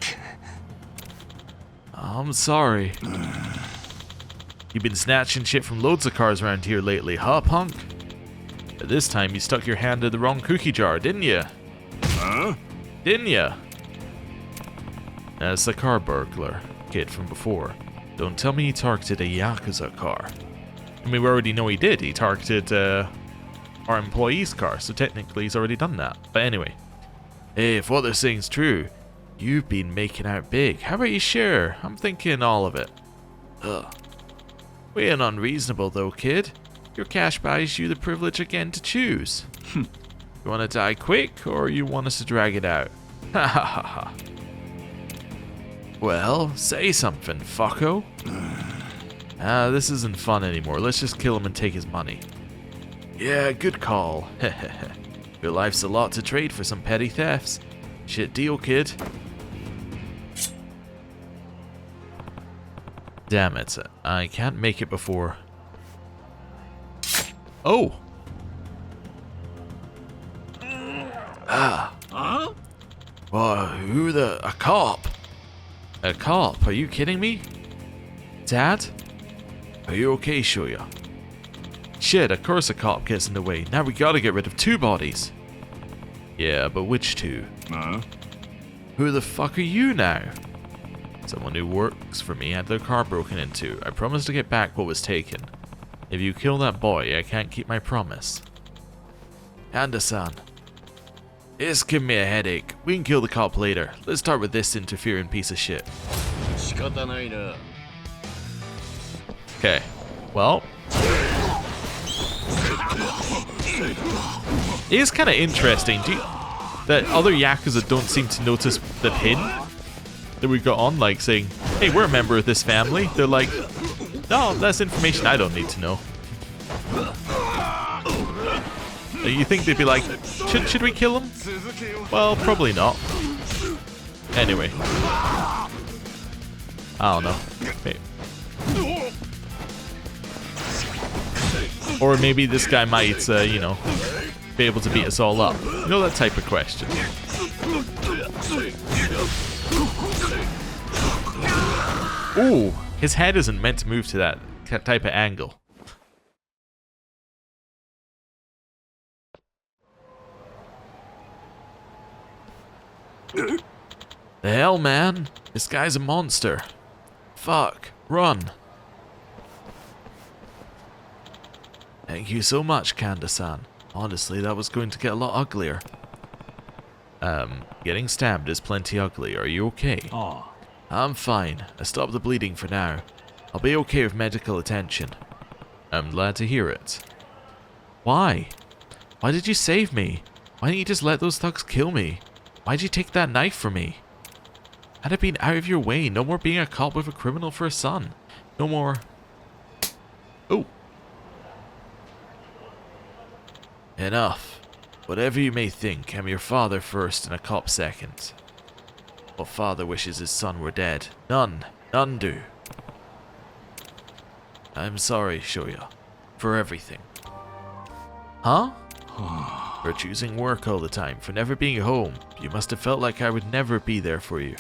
I'm sorry. You've been snatching shit from loads of cars around here lately, huh, punk? But this time you stuck your hand in the wrong cookie jar, didn't you? Huh? Didn't you? That's the car burglar kid from before. Don't tell me he targeted a yakuza car. I mean, we already know he did. He targeted our employee's car, so technically he's already done that. But anyway, hey, if what they're saying's true, you've been making out big. How about you share? I'm thinking all of it. Ugh. We ain't unreasonable though, kid. Your cash buys you the privilege again to choose. You want to die quick, or you want us to drag it out? Ha ha ha ha. Well, say something, fucko. This isn't fun anymore. Let's just kill him and take his money. Yeah, good call. Your life's a lot to trade for some petty thefts. Shit deal, kid. Damn it. I can't make it before. Oh! Ah. Huh? Well, a cop? A cop? Are you kidding me? Dad? Are you okay, Shoya? Shit, of course a cop gets in the way. Now we gotta get rid of 2 bodies. Yeah, but which 2? Huh? Who the fuck are you now? Someone who works for me had their car broken into. I promised to get back what was taken. If you kill that boy, I can't keep my promise. Handa-san. It's giving me a headache. We can kill the cop later. Let's start with this interfering piece of shit. 仕方ないな。 Okay. Well. It is kind of interesting that other Yakuza don't seem to notice the pin that we got on, like saying, hey, we're a member of this family. They're like, no, that's information I don't need to know. You think they'd be like, should we kill him? Well, probably not. Anyway. I don't know. Maybe. Or maybe this guy might, you know, be able to beat us all up. You know, that type of question. Ooh, his head isn't meant to move to that type of angle. The hell, man? This guy's a monster. Fuck. Run. Thank you so much, Kanda-san. Honestly, that was going to get a lot uglier. Getting stabbed is plenty ugly. Are you okay? Oh. I'm fine. I stopped the bleeding for now. I'll be okay with medical attention. I'm glad to hear it. Why? Why did you save me? Why didn't you just let those thugs kill me? Why'd you take that knife from me? Had it been out of your way, no more being a cop with a criminal for a son. No more... Oh. Enough. Whatever you may think, I'm your father first and a cop second. What father wishes his son were dead? None. None do. I'm sorry, Shoya. For everything. Huh? For choosing work all the time, for never being home. You must have felt like I would never be there for you.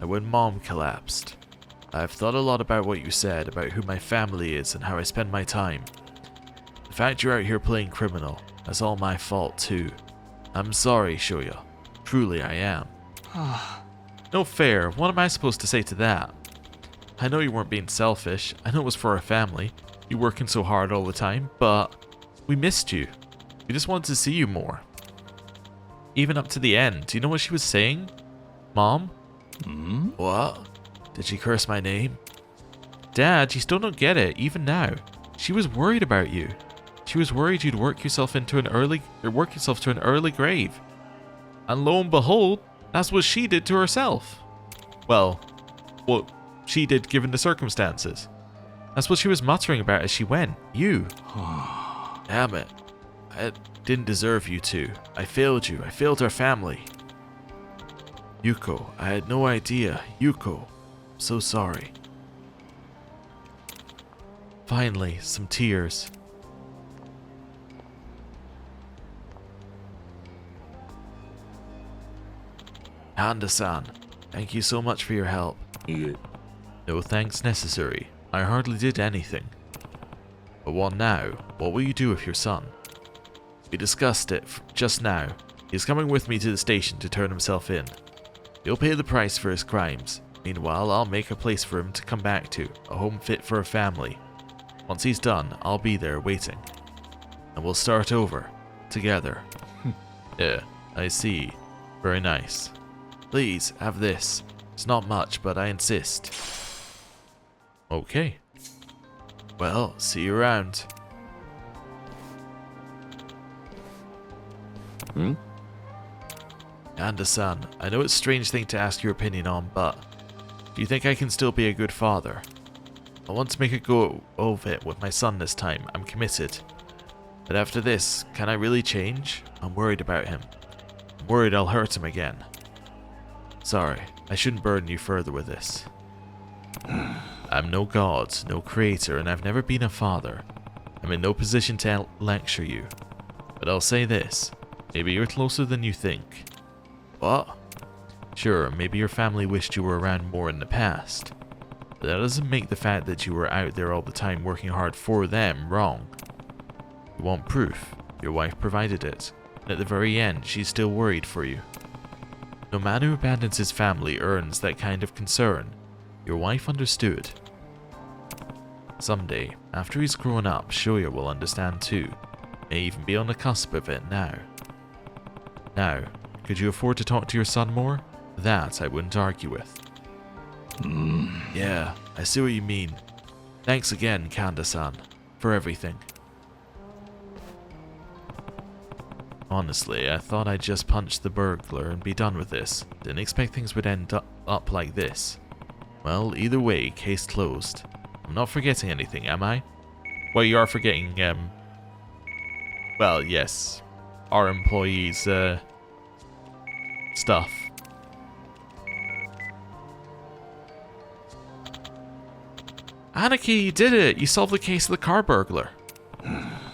And when Mom collapsed. I've thought a lot about what you said, about who my family is and how I spend my time. The fact you're out here playing criminal, that's all my fault too. I'm sorry, Shoya. Truly I am. No fair. What am I supposed to say to that? I know you weren't being selfish. I know it was for our family. You working so hard all the time, but we missed you. We just wanted to see you more. Even up to the end. Do you know what she was saying? Mom? What? Did she curse my name? Dad, you still don't get it, even now. She was worried about you. She was worried you'd work yourself to an early grave. And lo and behold, that's what she did to herself. Well, what she did given the circumstances. That's what she was muttering about as she went. You. Damn it. I didn't deserve you to. I failed you. I failed our family. Yuko, I had no idea. Yuko, I'm so sorry. Finally, some tears. Handa-san, thank you so much for your help. Yeah. No thanks necessary. I hardly did anything. But what now? What will you do with your son? We discussed it just now. He's coming with me to the station to turn himself in. He'll pay the price for his crimes. Meanwhile, I'll make a place for him to come back to, a home fit for a family. Once he's done, I'll be there waiting. And we'll start over. Together. Yeah, I see. Very nice. Please, have this. It's not much, but I insist. Okay. Well, see you around. Anda-san, I know it's a strange thing to ask your opinion on, but do you think I can still be a good father? I want to make a go of it with my son this time. I'm committed. But after this, can I really change? I'm worried about him. I'm worried I'll hurt him again. Sorry, I shouldn't burden you further with this. I'm no god, no creator, and I've never been a father. I'm in no position to lecture you. But I'll say this. Maybe you're closer than you think. What? Sure, maybe your family wished you were around more in the past. But that doesn't make the fact that you were out there all the time working hard for them wrong. You want proof. Your wife provided it. And at the very end, she's still worried for you. No man who abandons his family earns that kind of concern. Your wife understood. Someday, after he's grown up, Shoya will understand too. May even be on the cusp of it now. Now, could you afford to talk to your son more? That I wouldn't argue with. Yeah, I see what you mean. Thanks again, Kanda-san, for everything. Honestly, I thought I'd just punch the burglar and be done with this. Didn't expect things would end up like this. Well, either way, case closed. I'm not forgetting anything, am I? Well, you are forgetting, well, yes. Our employees, stuff. Aniki, you did it! You solved the case of the car burglar.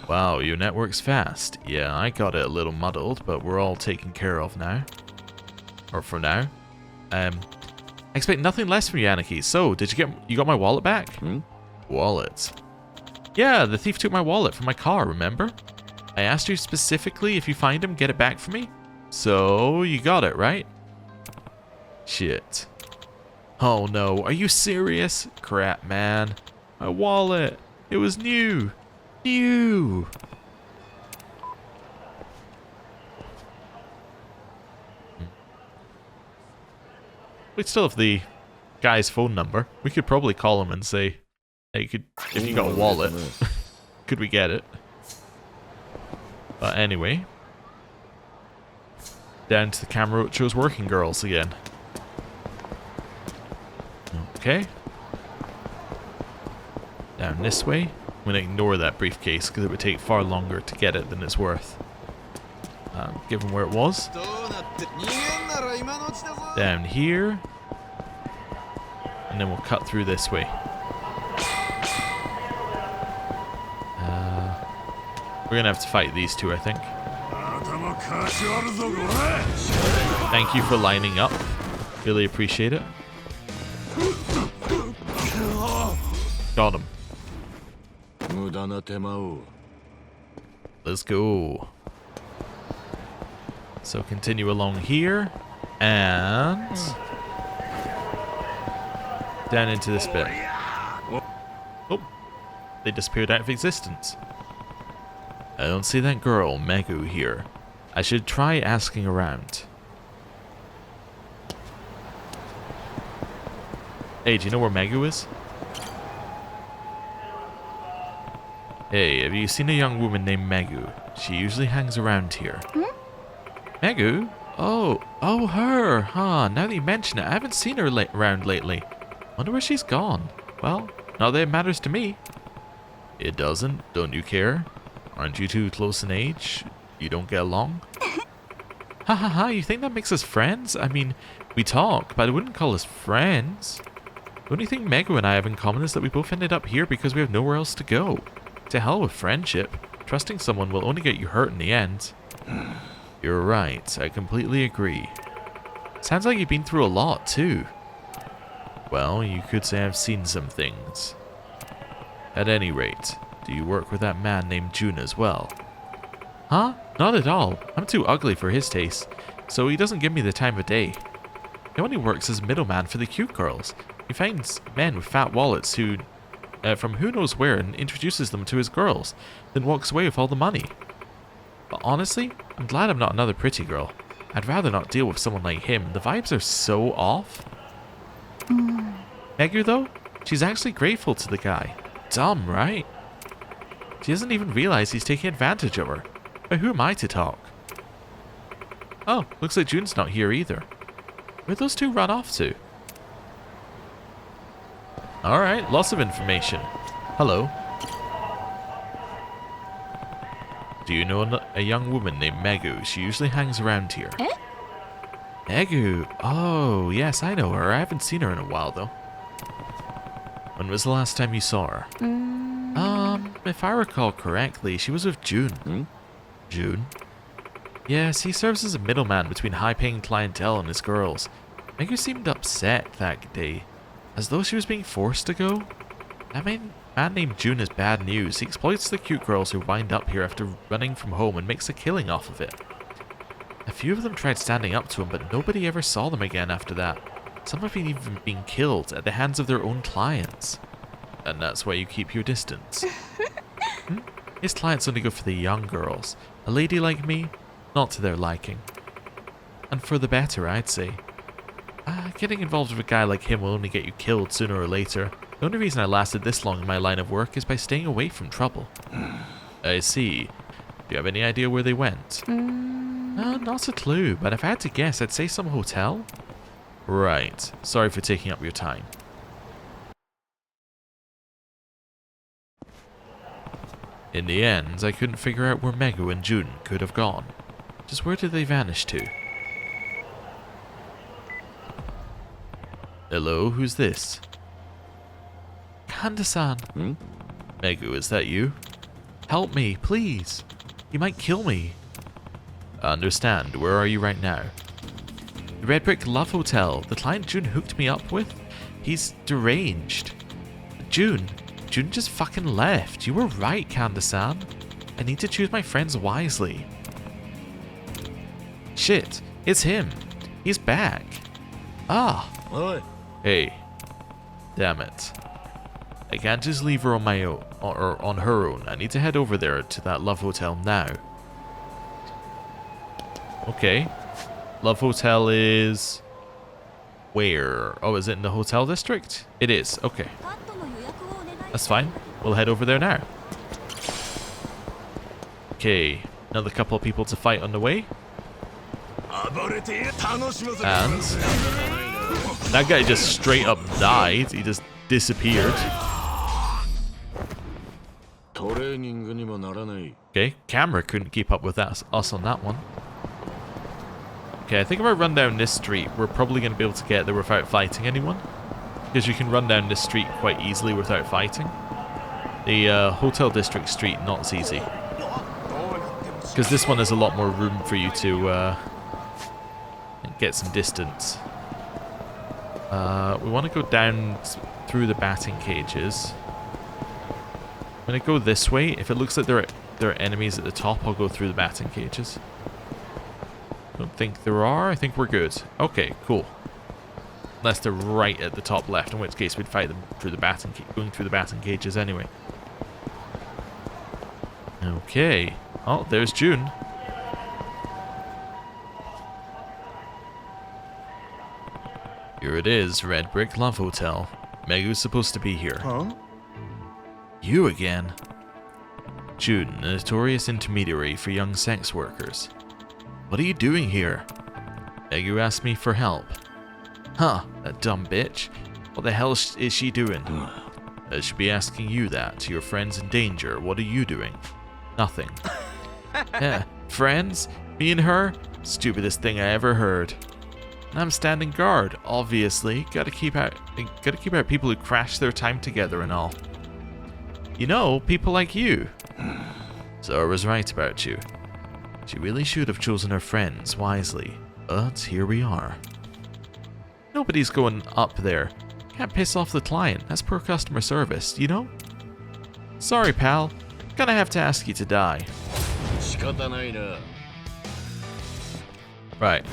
Wow, your network's fast. Yeah, I got it a little muddled, but we're all taken care of now. Or for now. I expect nothing less from you, Aniki. So, you got my wallet back? Wallet? Yeah, the thief took my wallet from my car, remember? I asked you specifically if you find him, get it back for me? So, you got it, right? Shit. Oh no, are you serious? Crap, man. My wallet. It was new. New. We still have the guy's phone number. We could probably call him and say, hey, if you got a wallet, could we get it? But anyway. Down to the camera which shows working girls again. Okay. Down this way. I'm going to ignore that briefcase because it would take far longer to get it than it's worth. Given where it was. Down here. And then we'll cut through this way. We're going to have to fight these two, I think. Thank you for lining up. Really appreciate it. Got him. Let's go. So continue along here. And... down into this bit. Oh. They disappeared out of existence. I don't see that girl, Megu, here. I should try asking around. Hey, do you know where Megu is? Hey, have you seen a young woman named Megu? She usually hangs around here. Megu? Oh, her. Huh, now that you mention it, I haven't seen her around lately. Wonder where she's gone. Well, not that it matters to me. It doesn't? Don't you care? Aren't you two close in age? You don't get along? Ha ha ha, you think that makes us friends? I mean, we talk, but I wouldn't call us friends. The only thing Megu and I have in common is that we both ended up here because we have nowhere else to go. To hell with friendship. Trusting someone will only get you hurt in the end. You're right, I completely agree. Sounds like you've been through a lot, too. Well, you could say I've seen some things. At any rate, do you work with that man named Jun as well? Huh? Not at all. I'm too ugly for his taste, so he doesn't give me the time of day. He only works as middleman for the cute girls. He finds men with fat wallets who, from who knows where, and introduces them to his girls, then walks away with all the money. But honestly, I'm glad I'm not another pretty girl. I'd rather not deal with someone like him. The vibes are so off. Megu, though, she's actually grateful to the guy. Dumb, right? She doesn't even realize he's taking advantage of her. But who am I to talk? Oh, looks like Jun's not here either. Where'd those two run off to? Alright, lots of information. Hello. Do you know a young woman named Megu? She usually hangs around here. Eh? Megu? Oh, yes, I know her. I haven't seen her in a while, though. When was the last time you saw her? If I recall correctly, she was with Jun. Jun? Yes, he serves as a middleman between high-paying clientele and his girls. Megu seemed upset that day, as though she was being forced to go. That man named Jun is bad news. He exploits the cute girls who wind up here after running from home and makes a killing off of it. A few of them tried standing up to him, but nobody ever saw them again after that. Some have even been killed at the hands of their own clients. And that's why you keep your distance. His clients only go for the young girls. A lady like me, not to their liking. And for the better, I'd say. Getting involved with a guy like him will only get you killed sooner or later. The only reason I lasted this long in my line of work is by staying away from trouble. I see. Do you have any idea where they went? Not a clue, but if I had to guess, I'd say some hotel. Right. Sorry for taking up your time. In the end, I couldn't figure out where Megu and Jun could have gone. Just where did they vanish to? Hello, who's this? Kanda-san. Megu, is that you? Help me, please. You might kill me. I understand. Where are you right now? The Red Brick Love Hotel. The client Jun hooked me up with? He's deranged. Jun just fucking left. You were right, Kanda-san. I need to choose my friends wisely. Shit, it's him. He's back. Ah. Oi. Hey. Damn it. I can't just leave her on my own, or on her own. I need to head over there to that Love Hotel now. Okay. Love Hotel is... where? Oh, is it in the hotel district? It is. Okay. That's fine. We'll head over there now. Okay. Another couple of people to fight on the way. And... that guy just straight up died. He just disappeared. Okay. Camera couldn't keep up with us on that one. Okay, I think if I run down this street, we're probably going to be able to get there without fighting anyone. Because you can run down this street quite easily without fighting. The Hotel District street, not as easy. Because this one has a lot more room for you to get some distance. We want to go down through the batting cages. I'm going to go this way. If it looks like they're there are enemies at the top, I'll go through the batting cages. Don't think there are. I think we're good. Okay, cool. Unless they're right at the top left, in which case we'd fight them through the going through the batting cages anyway. Okay. Oh, there's June. Here it is, Red Brick Love Hotel. Megu's supposed to be here. Huh? You again? June, a notorious intermediary for young sex workers. What are you doing here? Megu asked me for help. Huh, that dumb bitch. What the hell is she doing? I should be asking you that. Your friend's in danger. What are you doing? Nothing. Yeah, friends? Me and her? Stupidest thing I ever heard. And I'm standing guard, obviously. Gotta keep out people who crash their time together and all. You know, people like you. So I was right about you. She really should have chosen her friends wisely. But here we are. Nobody's going up there. Can't piss off the client. That's poor customer service, you know? Sorry, pal. Gonna have to ask you to die. Right.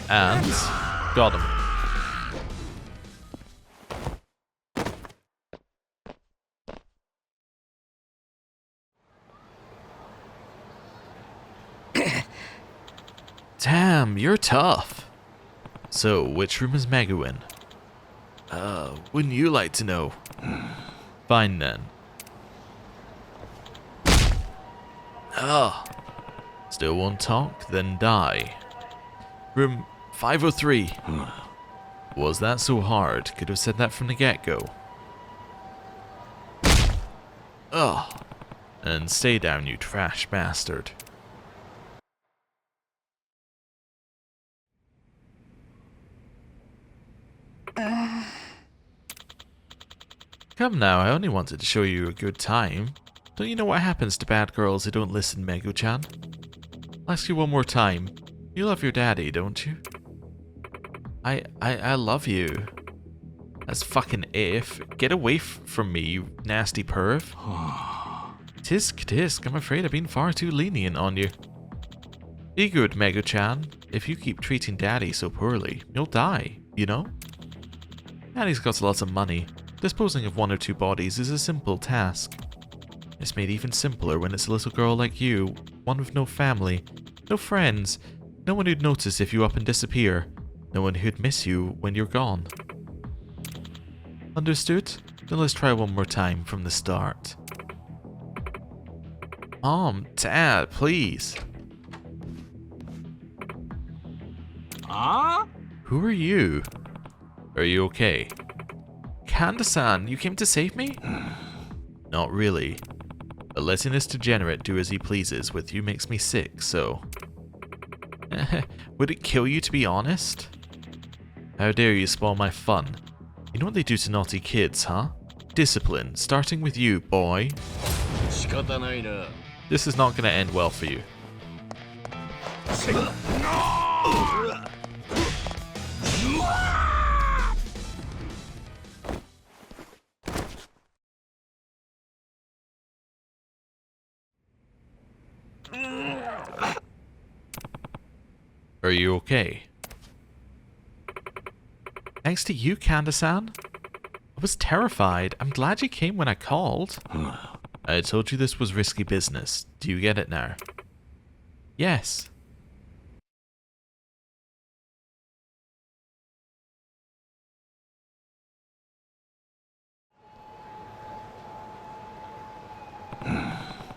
And got him. Damn, you're tough. So, which room is Megu in? Wouldn't you like to know? Fine then. Still won't talk? Then die. Room 503. Was that so hard? Could have said that from the get-go. And stay down, you trash bastard. Come now, I only wanted to show you a good time. Don't you know what happens to bad girls who don't listen, Megu-chan? I'll ask you one more time. You love your daddy, don't you? I love you. That's fucking if. Get away from me, you nasty perv. Tisk tisk, I'm afraid I've been far too lenient on you. Be good, Megu-chan. If you keep treating daddy so poorly, you'll die, you know? Daddy's got lots of money. Disposing of one or two bodies is a simple task. It's made even simpler when it's a little girl like you, one with no family, no friends, no one who'd notice if you up and disappear, no one who'd miss you when you're gone. Understood? Then let's try one more time from the start. Mom, Dad, please. Who are you? Are you okay? Kanda-san, you came to save me? Not really. But letting this degenerate do as he pleases with you makes me sick, so... Would it kill you to be honest? How dare you spoil my fun? You know what they do to naughty kids, huh? Discipline, starting with you, boy. This is not going to end well for you. Are you okay? Thanks to you, Kanda-san. I was terrified. I'm glad you came when I called. I told you this was risky business. Do you get it now? Yes.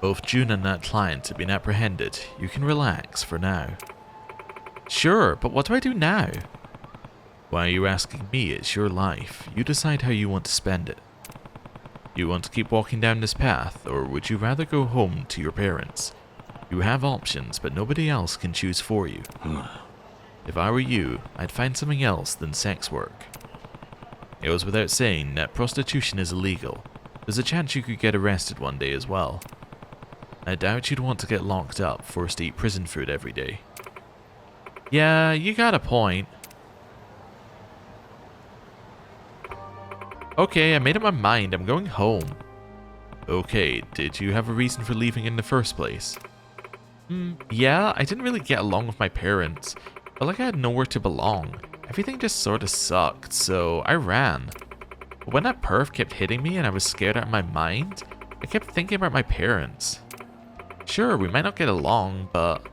Both June and that client have been apprehended. You can relax for now. Sure, but what do I do now? Why are you asking me? It's your life. You decide how you want to spend it. You want to keep walking down this path, or would you rather go home to your parents? You have options, but nobody else can choose for you. If I were you, I'd find something else than sex work. It goes without saying that prostitution is illegal. There's a chance you could get arrested one day as well. I doubt you'd want to get locked up, forced to eat prison food every day. Yeah, you got a point. Okay, I made up my mind. I'm going home. Okay, did you have a reason for leaving in the first place? Yeah, I didn't really get along with my parents. Felt like I had nowhere to belong. Everything just sort of sucked, so I ran. But when that perv kept hitting me and I was scared out of my mind, I kept thinking about my parents. Sure, we might not get along, but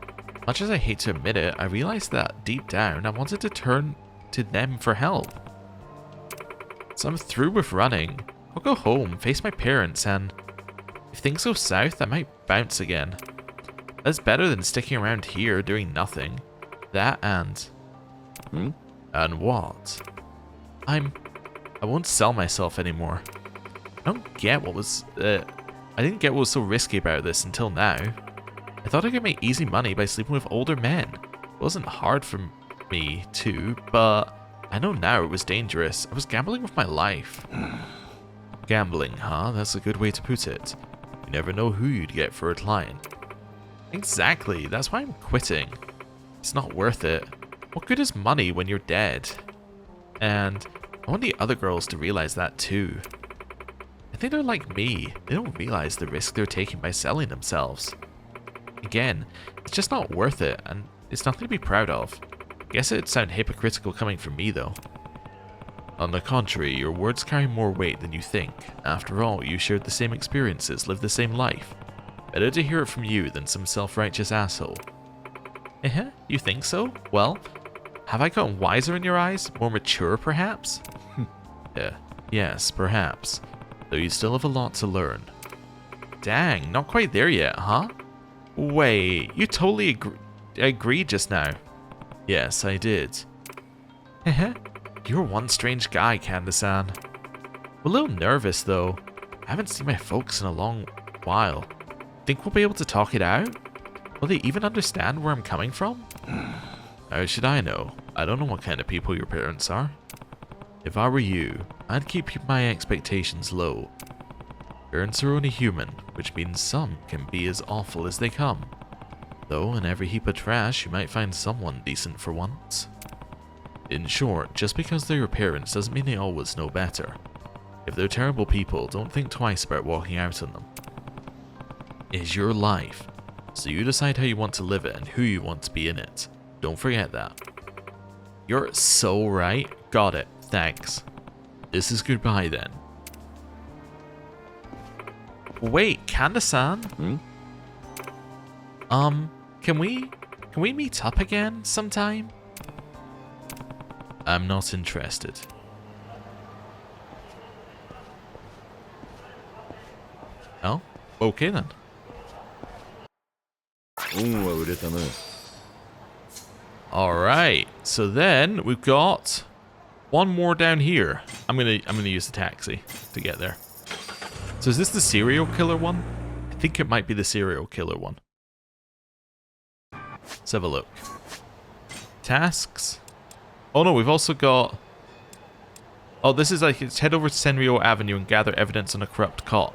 much as I hate to admit it, I realized that deep down I wanted to turn to them for help. So I'm through with running. I'll go home, face my parents, and if things go south, I might bounce again. That's better than sticking around here doing nothing. That and... And what? I won't sell myself anymore. I don't get what was... I didn't get what was so risky about this until now. I thought I could make easy money by sleeping with older men. It wasn't hard for me too, but I know now it was dangerous. I was gambling with my life. Gambling, huh? That's a good way to put it. You never know who you'd get for a client. Exactly, that's why I'm quitting. It's not worth it. What good is money when you're dead? And I want the other girls to realize that too. I think they're like me. They don't realize the risk they're taking by selling themselves. Again, it's just not worth it, and it's nothing to be proud of. Guess it'd sound hypocritical coming from me though. On the contrary, your words carry more weight than you think. After all, you shared the same experiences, lived the same life. Better to hear it from you than some self-righteous asshole. You think so? Well, have I gotten wiser in your eyes? More mature, perhaps? Yes, perhaps. Though you still have a lot to learn. Dang, not quite there yet, huh? Wait, you totally agreed just now. Yes, I did. You're one strange guy, Kanda-san. I'm a little nervous, though. I haven't seen my folks in a long while. Think we'll be able to talk it out? Will they even understand where I'm coming from? How should I know? I don't know what kind of people your parents are. If I were you, I'd keep my expectations low. Parents are only human, which means some can be as awful as they come. Though in every heap of trash, you might find someone decent for once. In short, just because they're your parents doesn't mean they always know better. If they're terrible people, don't think twice about walking out on them. It's your life, so you decide how you want to live it and who you want to be in it. Don't forget that. You're so right. Got it. Thanks. This is goodbye then. Wait, Kanda-san? Can we meet up again sometime? I'm not interested. Oh, okay then. Alright, so then we've got one more down here. I'm gonna use the taxi to get there. So is this the serial killer one? I think it might be the serial killer one. Let's have a look. Tasks. Oh no, we've also got... Oh, this is like, it's head over to Senryo Avenue and gather evidence on a corrupt cop.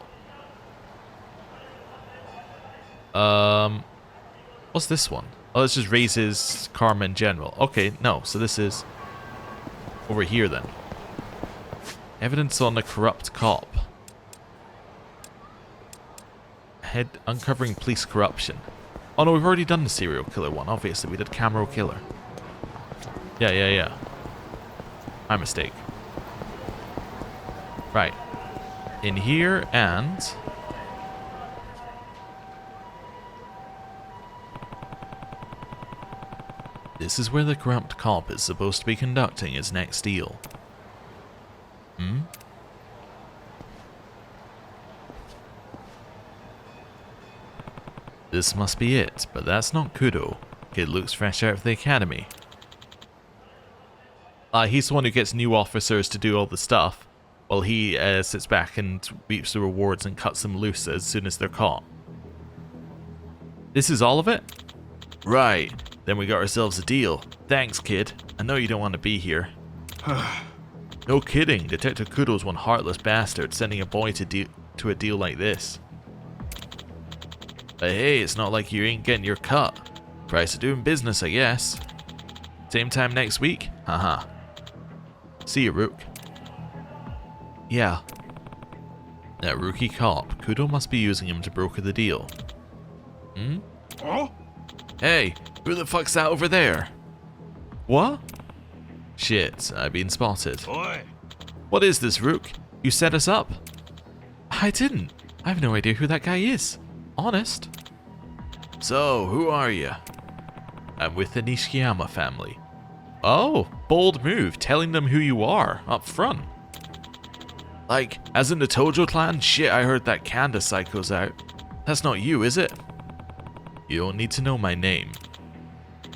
What's this one? Oh, this just raises karma in general. Okay, no, so this is over here then. Evidence on a corrupt cop. Head uncovering police corruption. Oh no, we've already done the serial killer one, obviously. We did Camaro Killer. Yeah. My mistake. Right. In here and... This is where the corrupt cop is supposed to be conducting his next deal. This must be it, but that's not Kudo. Kid looks fresh out of the academy. He's the one who gets new officers to do all the stuff, while he sits back and reaps the rewards and cuts them loose as soon as they're caught. This is all of it? Right. Then we got ourselves a deal. Thanks, kid. I know you don't want to be here. No kidding. Detective Kudo's one heartless bastard sending a boy to a deal like this. But hey, it's not like you ain't getting your cut. Price of doing business, I guess. Same time next week? Haha. See you, Rook. Yeah. That rookie cop. Kudo must be using him to broker the deal. Hmm? Oh? Hey, who the fuck's that over there? What? Shit, I've been spotted. Oi. What is this, Rook? You set us up? I didn't. I have no idea who that guy is. Honest. So, who are you? I'm with the Nishiyama family. Oh, bold move, telling them who you are, up front. Like, as in the Tojo clan? Shit, I heard that Kanda psycho's out. That's not you, is it? You don't need to know my name.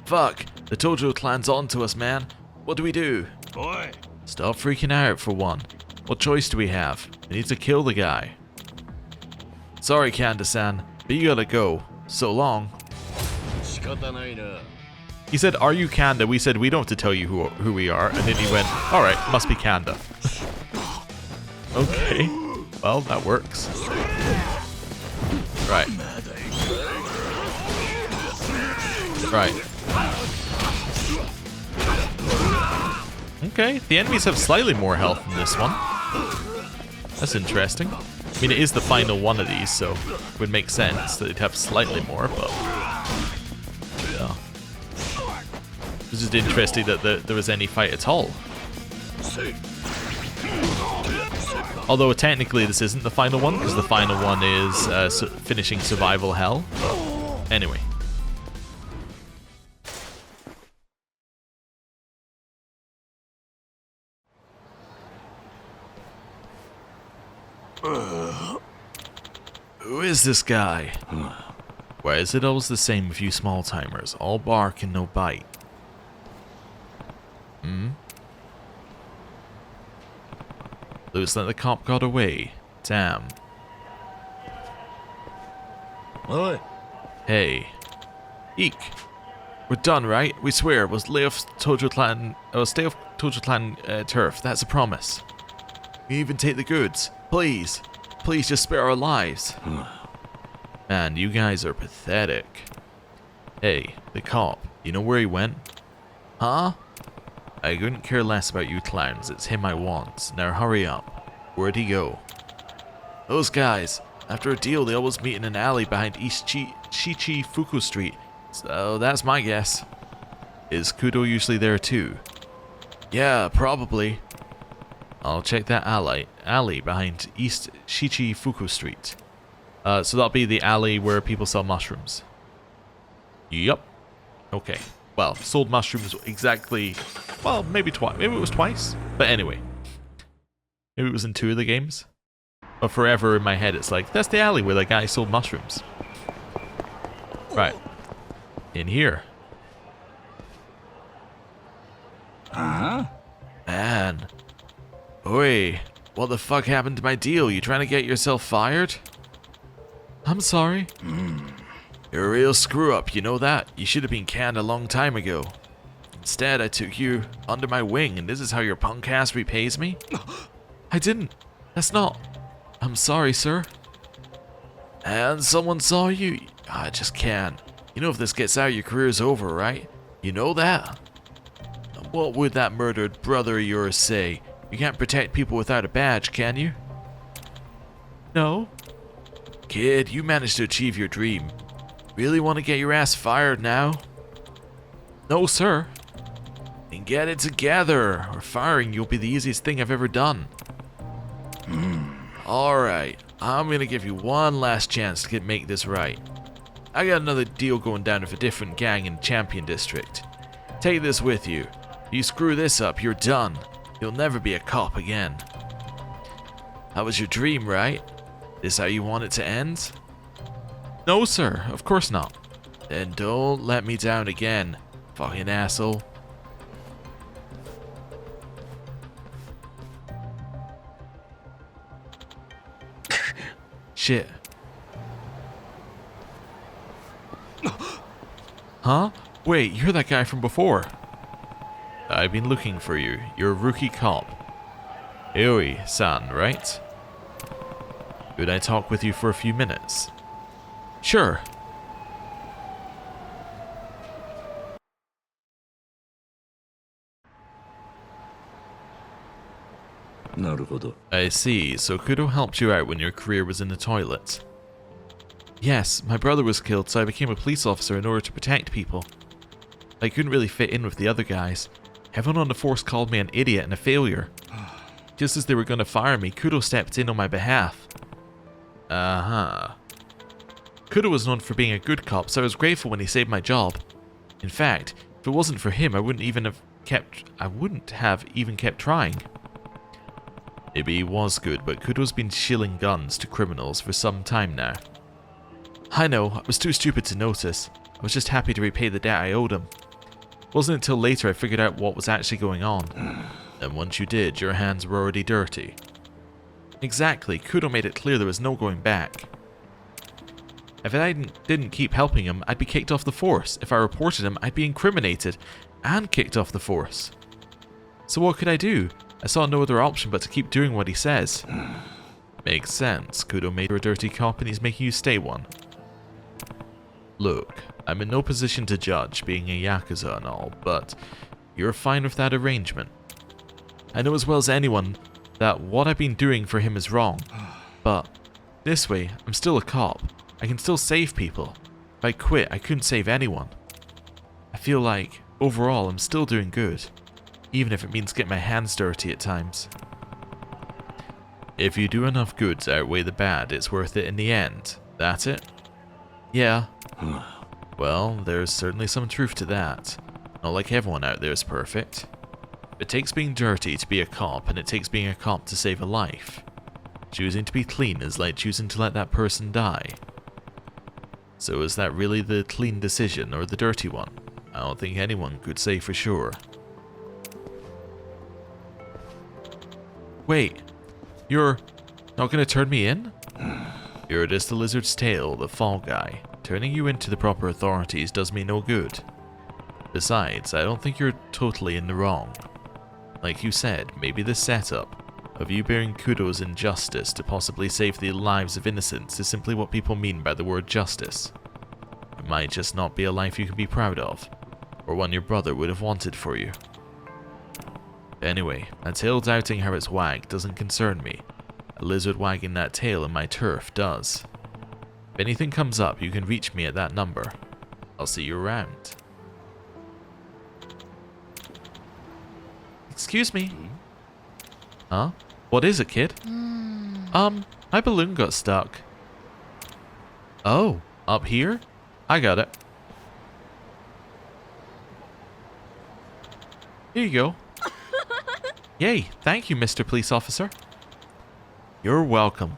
Fuck, the Tojo clan's on to us, man. What do we do? Oi. Stop freaking out, for one. What choice do we have? We need to kill the guy. Sorry, Kanda-san, but you gotta go. So long. He said, are you Kanda? We said, we don't have to tell you who we are. And then he went, alright, must be Kanda. Okay. Well, that works. Right. Right. Okay, the enemies have slightly more health than this one. That's interesting. I mean, it is the final one of these, so it would make sense that they'd have slightly more, but... yeah. It was just interesting that there was any fight at all. Although technically this isn't the final one, because the final one is finishing Survival Hell. But anyway. Who is this guy? Why is it always the same with you small timers? All bark and no bite. Hmm? Looks like the cop got away. Damn. Oi. Hey. Eek. We're done, right? We swear. We'll stay off Tojo Clan turf. That's a promise. We even take the goods. Please. Please just spare our lives. Man, you guys are pathetic. Hey, the cop. You know where he went? Huh? I couldn't care less about you clowns. It's him I want. Now hurry up. Where'd he go? Those guys. After a deal, they always meet in an alley behind East Shichifuku Street. So that's my guess. Is Kudo usually there too? Yeah, probably. I'll check that alley behind East Shichifuku Street. So that'll be the alley where people sell mushrooms. Yup. Okay. Well, sold mushrooms exactly... well, maybe twice. Maybe it was twice. But anyway. Maybe it was in 2 of the games. But forever in my head it's like, that's the alley where the guy sold mushrooms. Right. In here. Man. Oi. What the fuck happened to my deal? You trying to get yourself fired? I'm sorry. You're a real screw-up, you know that? You should have been canned a long time ago. Instead, I took you under my wing, and this is how your punk ass repays me? I didn't. That's not... I'm sorry, sir. And someone saw you? I just can't. You know if this gets out, your career's over, right? You know that? What would that murdered brother of yours say? You can't protect people without a badge, can you? No. Kid, you managed to achieve your dream. Really want to get your ass fired now? No, sir. Then get it together, or firing you'll be the easiest thing I've ever done. Alright, I'm gonna give you one last chance to make this right. I got another deal going down with a different gang in Champion District. Take this with you. If you screw this up, you're done. You'll never be a cop again. That was your dream, right? This how you want it to end? No, sir. Of course not. Then don't let me down again, fucking asshole. Shit. Huh? Wait, you're that guy from before. I've been looking for you. You're a rookie cop. Aoi-san, right? Could I talk with you for a few minutes? Sure. なるほど。 I see, so Kudo helped you out when your career was in the toilet. Yes, my brother was killed, so I became a police officer in order to protect people. I couldn't really fit in with the other guys. Everyone on the force called me an idiot and a failure. Just as they were going to fire me, Kudo stepped in on my behalf. Uh-huh. Kudo was known for being a good cop, so I was grateful when he saved my job. In fact, if it wasn't for him, I wouldn't have even kept trying. Maybe he was good, but Kudo's been shilling guns to criminals for some time now. I know, I was too stupid to notice. I was just happy to repay the debt I owed him. It wasn't until later I figured out what was actually going on. And once you did, your hands were already dirty. Exactly, Kudo made it clear there was no going back. If I didn't keep helping him, I'd be kicked off the force. If I reported him, I'd be incriminated and kicked off the force. So what could I do? I saw no other option but to keep doing what he says. Makes sense. Kudo made you a dirty cop and he's making you stay one. Look, I'm in no position to judge, being a yakuza and all, but you're fine with that arrangement. I know as well as anyone that what I've been doing for him is wrong, but this way, I'm still a cop. I can still save people. If I quit, I couldn't save anyone. I feel like, overall, I'm still doing good, even if it means getting my hands dirty at times. If you do enough good to outweigh the bad, it's worth it in the end. That's it? Yeah. Well, there's certainly some truth to that. Not like everyone out there is perfect. It takes being dirty to be a cop, and it takes being a cop to save a life. Choosing to be clean is like choosing to let that person die. So is that really the clean decision or the dirty one? I don't think anyone could say for sure. Wait, you're not going to turn me in? You're just the lizard's tail, the fall guy. Turning you into the proper authorities does me no good. Besides, I don't think you're totally in the wrong. Like you said, maybe the setup of you bearing Kudo's injustice to possibly save the lives of innocents is simply what people mean by the word justice. It might just not be a life you can be proud of, or one your brother would have wanted for you. Anyway, a tail doubting how it's wagged doesn't concern me. A lizard wagging that tail in my turf does. If anything comes up, you can reach me at that number. I'll see you around. Excuse me. Huh? What is it, kid? My balloon got stuck. Oh, up here? I got it. Here you go. Yay, thank you, Mr. Police Officer. You're welcome.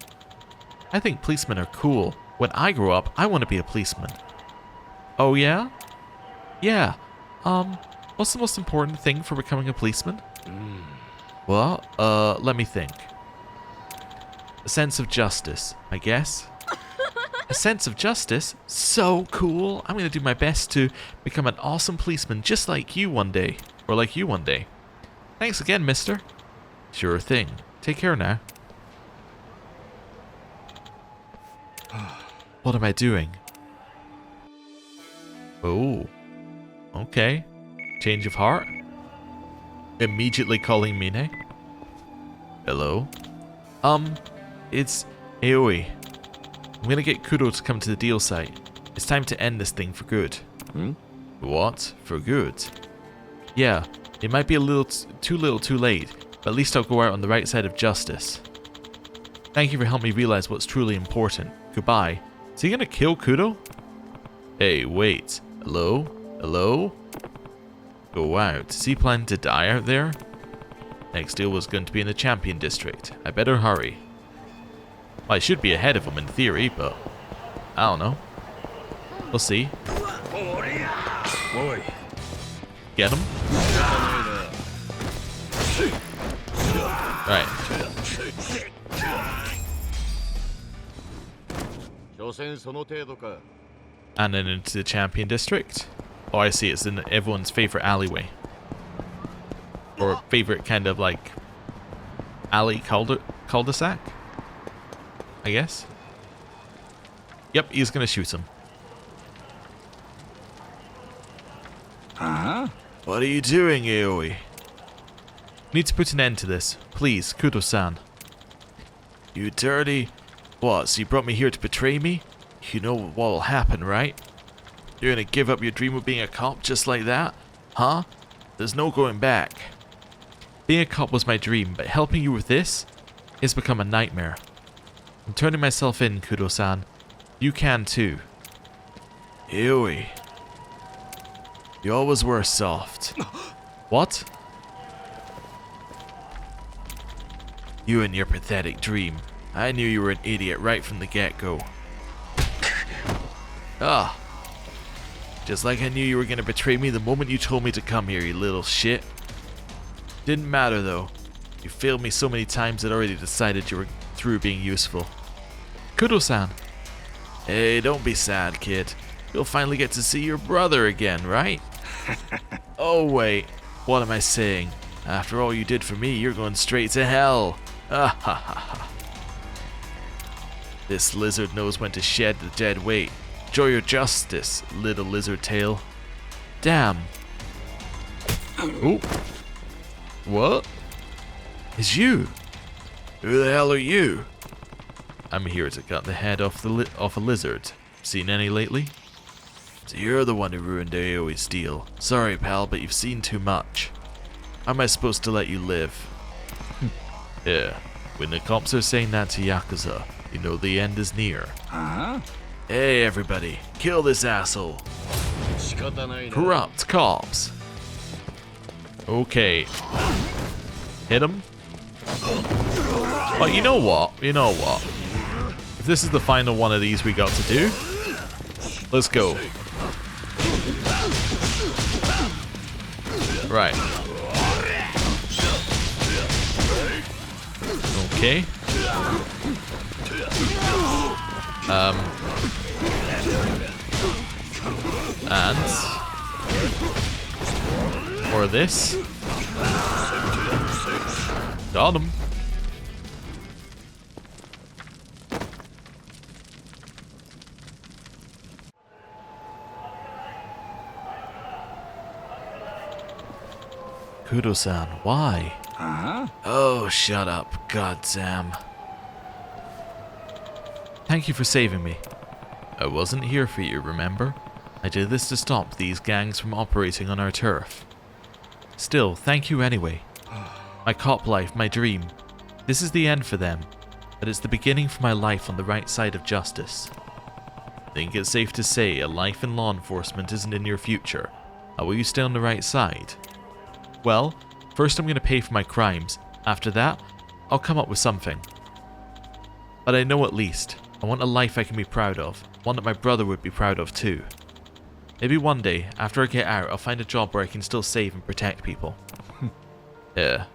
I think policemen are cool. When I grow up, I want to be a policeman. Oh yeah? Yeah. What's the most important thing for becoming a policeman? Well, let me think. A sense of justice, I guess. A sense of justice? So cool. I'm going to do my best to become an awesome policeman just like you one day. Or like you one day. Thanks again, mister. Sure thing. Take care now. What am I doing? Oh. Okay. Change of heart? Immediately calling Mine? Hello? It's Aoi. I'm gonna get Kudo to come to the deal site. It's time to end this thing for good. What? For good? Yeah, it might be a little too little too late, but at least I'll go out on the right side of justice. Thank you for helping me realize what's truly important. Goodbye. Is he gonna kill Kudo? Hey, wait. Hello? Hello? Go out. Is he planning to die out there? Next deal was going to be in the Champion District. I better hurry. Well, I should be ahead of him in theory, but I don't know. We'll see. Get him? Right. And then into the Champion District. Oh, I see. It's in everyone's favorite alleyway. Or favorite kind of like alley cul-de-sac, I guess. Yep, he's gonna shoot him. What are you doing, Aoi? Need to put an end to this. Please, Kudo-san. You dirty... What, so you brought me here to betray me? You know what will happen, right? You're gonna give up your dream of being a cop just like that? Huh? There's no going back. Being a cop was my dream, but helping you with this has become a nightmare. I'm turning myself in, Kudo-san. You can too. Ewy. You always were soft. What? You and your pathetic dream. I knew you were an idiot right from the get-go. Ah. Just like I knew you were gonna betray me the moment you told me to come here, you little shit. Didn't matter though. You failed me so many times I'd already decided you were through being useful. Kudo-san. Hey, don't be sad, kid. You'll finally get to see your brother again, right? Oh wait, what am I saying? After all you did for me, you're going straight to hell. Ah ha ha ha. This lizard knows when to shed the dead weight. Enjoy your justice, little lizard tail. Damn. Oh. What? It's you. Who the hell are you? I'm here to cut the head off a lizard. Seen any lately? So you're the one who ruined Aoi's deal. Sorry, pal, but you've seen too much. How am I supposed to let you live? Yeah, when the cops are saying that to Yakuza, you know the end is near. Hey, everybody, kill this asshole. Corrupt cops. Okay. Hit him. But you know what? You know what? If this is the final one of these we got to do, let's go. Right. Okay. And or this. Got him. Kudo-san, why? Oh, shut up, goddamn. Thank you for saving me. I wasn't here for you, remember? I did this to stop these gangs from operating on our turf. Still, thank you anyway. My cop life, my dream. This is the end for them, but it's the beginning for my life on the right side of justice. I think it's safe to say a life in law enforcement isn't in your future. How will you stay on the right side? Well, first I'm going to pay for my crimes. After that, I'll come up with something. But I know at least, I want a life I can be proud of. One that my brother would be proud of too. Maybe one day, after I get out, I'll find a job where I can still save and protect people. Yeah.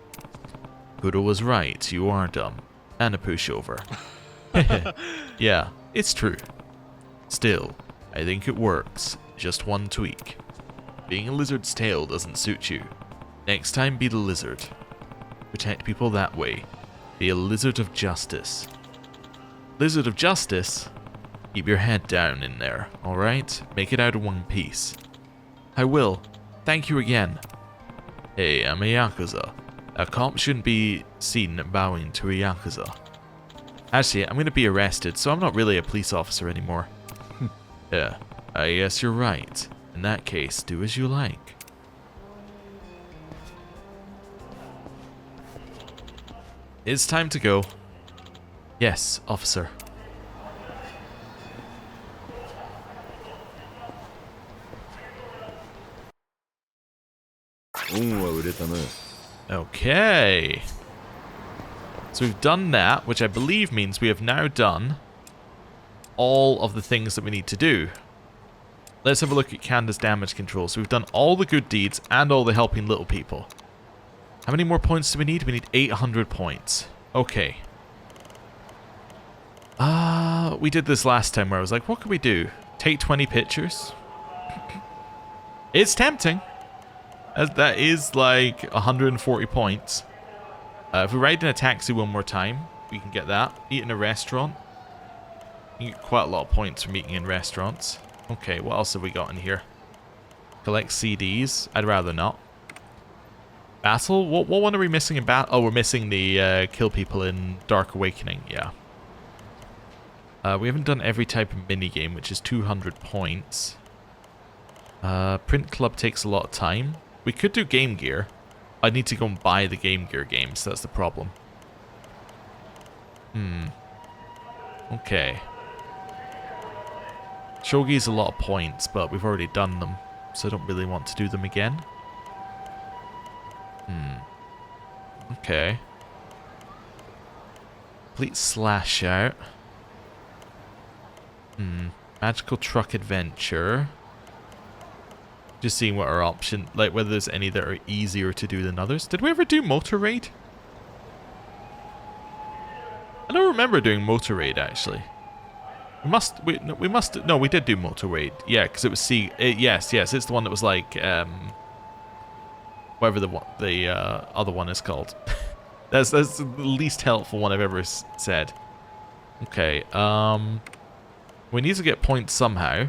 Kudo was right, you are dumb. And a pushover. Yeah, it's true. Still, I think it works. Just one tweak. Being a lizard's tail doesn't suit you. Next time, be the lizard. Protect people that way. Be a lizard of justice. Lizard of justice? Keep your head down in there, alright? Make it out of one piece. I will. Thank you again. Hey, I'm a Yakuza. A cop shouldn't be seen bowing to a Yakuza. Actually, I'm going to be arrested, so I'm not really a police officer anymore. Yeah, I guess you're right. In that case, do as you like. It's time to go. Yes, officer. Okay. So we've done that, which I believe means we have now done all of the things that we need to do. Let's have a look at Canda's damage control. So we've done all the good deeds and all the helping little people. How many more points do we need? We need 800 points. Okay. We did this last time where I was like, what can we do? Take 20 pictures? It's tempting. That is like 140 points. If we ride in a taxi one more time, we can get that. Eat in a restaurant. You get quite a lot of points from eating in restaurants. Okay, what else have we got in here? Collect CDs. I'd rather not. Battle? What one are we missing in battle? Oh, we're missing the kill people in Dark Awakening, yeah. We haven't done every type of minigame, which is 200 points. Print Club takes a lot of time. We could do Game Gear. I need to go and buy the Game Gear games, that's the problem. Okay. Shogi's a lot of points, but we've already done them, so I don't really want to do them again. Okay. Complete Slash Out. Magical Truck Adventure. Just seeing what our option, like whether there's any that are easier to do than others. Did we ever do Motor Raid? I don't remember doing Motor Raid actually. No, we did do Motor Raid. Yeah, because it was yes, it's the one that was like whatever the other one is called. that's the least helpful one I've ever said. Okay, we need to get points somehow.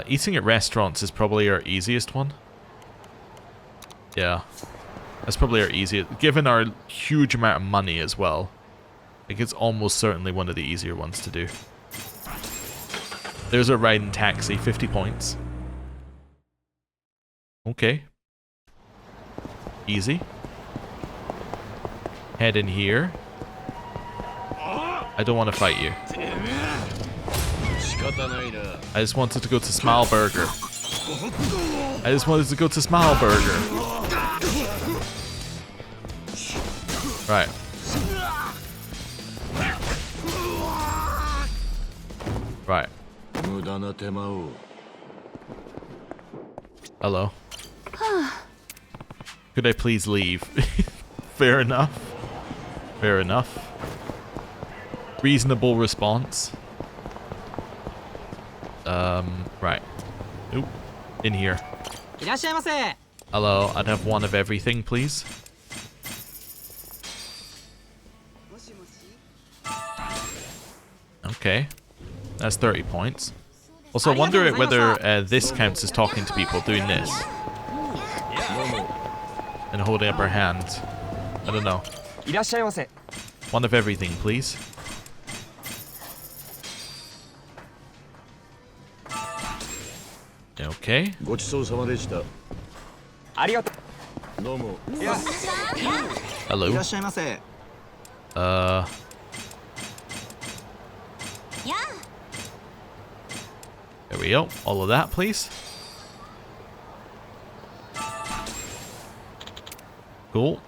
Eating at restaurants is probably our easiest one. Yeah, that's probably our easiest, given our huge amount of money as well. Like it's almost certainly one of the easier ones to do. There's a ride in taxi, 50 points. Okay. Easy. Head in here. I don't want to fight you. I just wanted to go to Smile Burger. I just wanted to go to Smile Burger. Right. Right. Hello. Could I please leave? Fair enough. Fair enough. Reasonable response. Right. Oop. In here. Hello, I'd have one of everything, please. Okay. That's 30 points. Also, I wonder whether this counts as talking to people, doing this. And holding up our hand. I don't know. One of everything, please. Okay. Hello. There we go. All of that, please. Cool.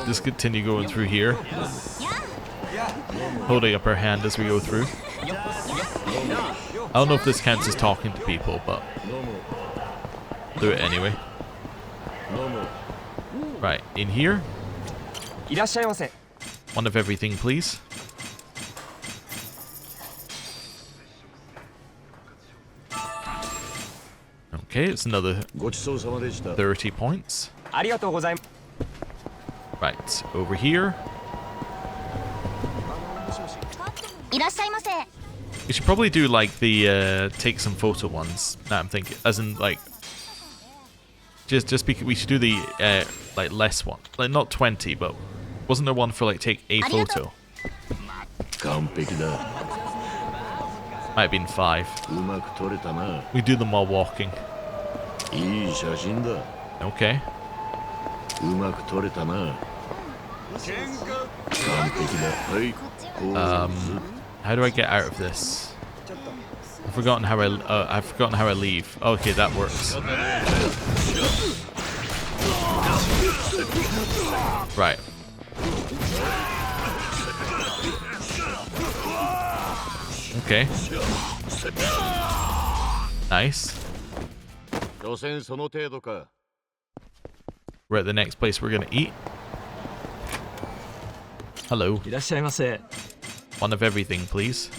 Just continue going through here. Holding up our hand as we go through. I don't know if this counts as talking to people, but do it anyway. Right, in here. One of everything, please. Okay, it's another 30 points. Right, over here. We should probably do like the take some photo ones. Now I'm thinking, as in like, just because we should do the like less one, like not 20, but wasn't there one for like take a photo? Might have been 5. We do them while walking. Okay. How do I get out of this? I've forgotten how I leave. Okay, that works. Right. Okay. Nice. We're at the next place we're gonna eat. Hello. One of everything, please.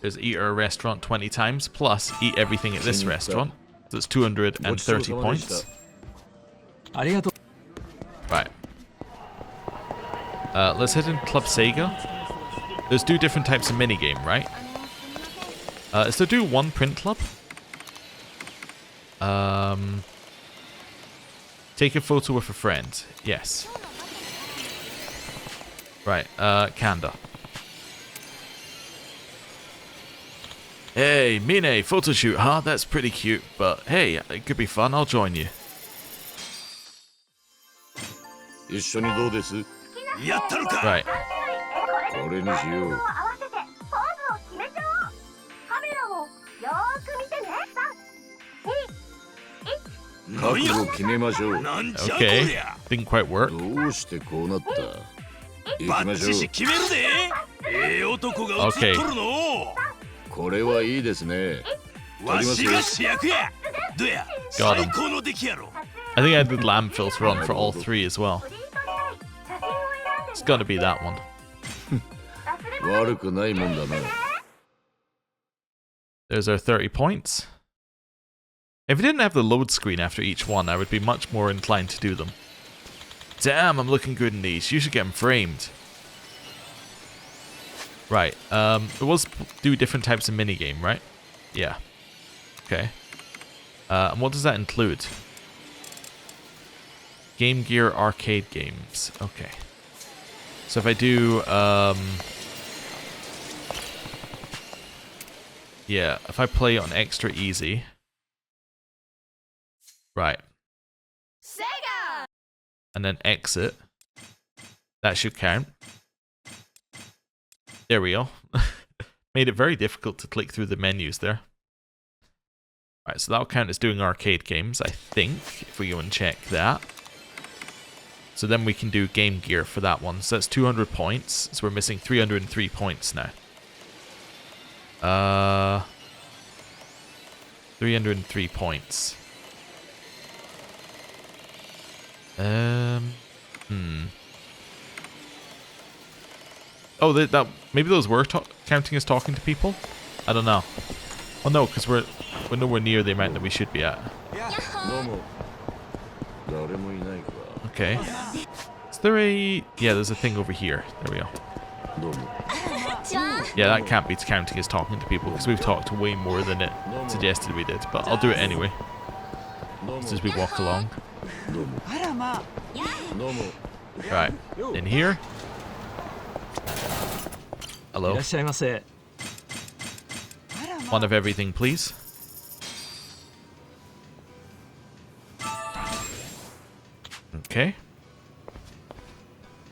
There's eat at a restaurant 20 times, plus eat everything at this restaurant. So it's 230 points. Right. Let's head in Club Sega. There's 2 different types of minigame, right? Is there do one print club? Take a photo with a friend. Yes. Right, Kanda. Hey, Mine, photo shoot, huh? That's pretty cute, but hey, it could be fun, I'll join you. 一緒にどうです？やったのか。 Right. これにしよう。覚悟決めましょう。なんじゃこ Okay. りゃ。 Didn't quite work. どうしてこうなった？行バきましょう。ッチシ決めるで。ええ男が映っとるの。これはいいですね。わしが主役や。どや。 Got him. 最高の出来やろ。 I think I did lamp filter on for all three as well. It's gotta be that one. 悪くないもんだな。 There's our 30 points. If it didn't have the load screen after each one, I would be much more inclined to do them. Damn, I'm looking good in these. You should get them framed. Right, it was do different types of minigame, right? Yeah. Okay. And what does that include? Game Gear arcade games. Okay. So if I do, yeah, if I play on extra easy. Right. Sega! And then exit. That should count. There we go. Made it very difficult to click through the menus there. Right, so that'll count as doing arcade games, I think, if we go and check that. So then we can do Game Gear for that one. So that's 200 points. So we're missing 303 points now. 303 points. Oh, that maybe those were counting as talking to people? I don't know. Oh no, because we're nowhere near the amount that we should be at. どうも。誰もいないか。 Okay. Is there a... Yeah, there's a thing over here. There we go. どうも。 Yeah, that can't be counting as talking to people because we've talked way more than it suggested we did. But I'll do it anyway. Just as we walk along. どうも。どうも。 Right. In here. Hello. いらっしゃいませ。 One of everything, please. Okay.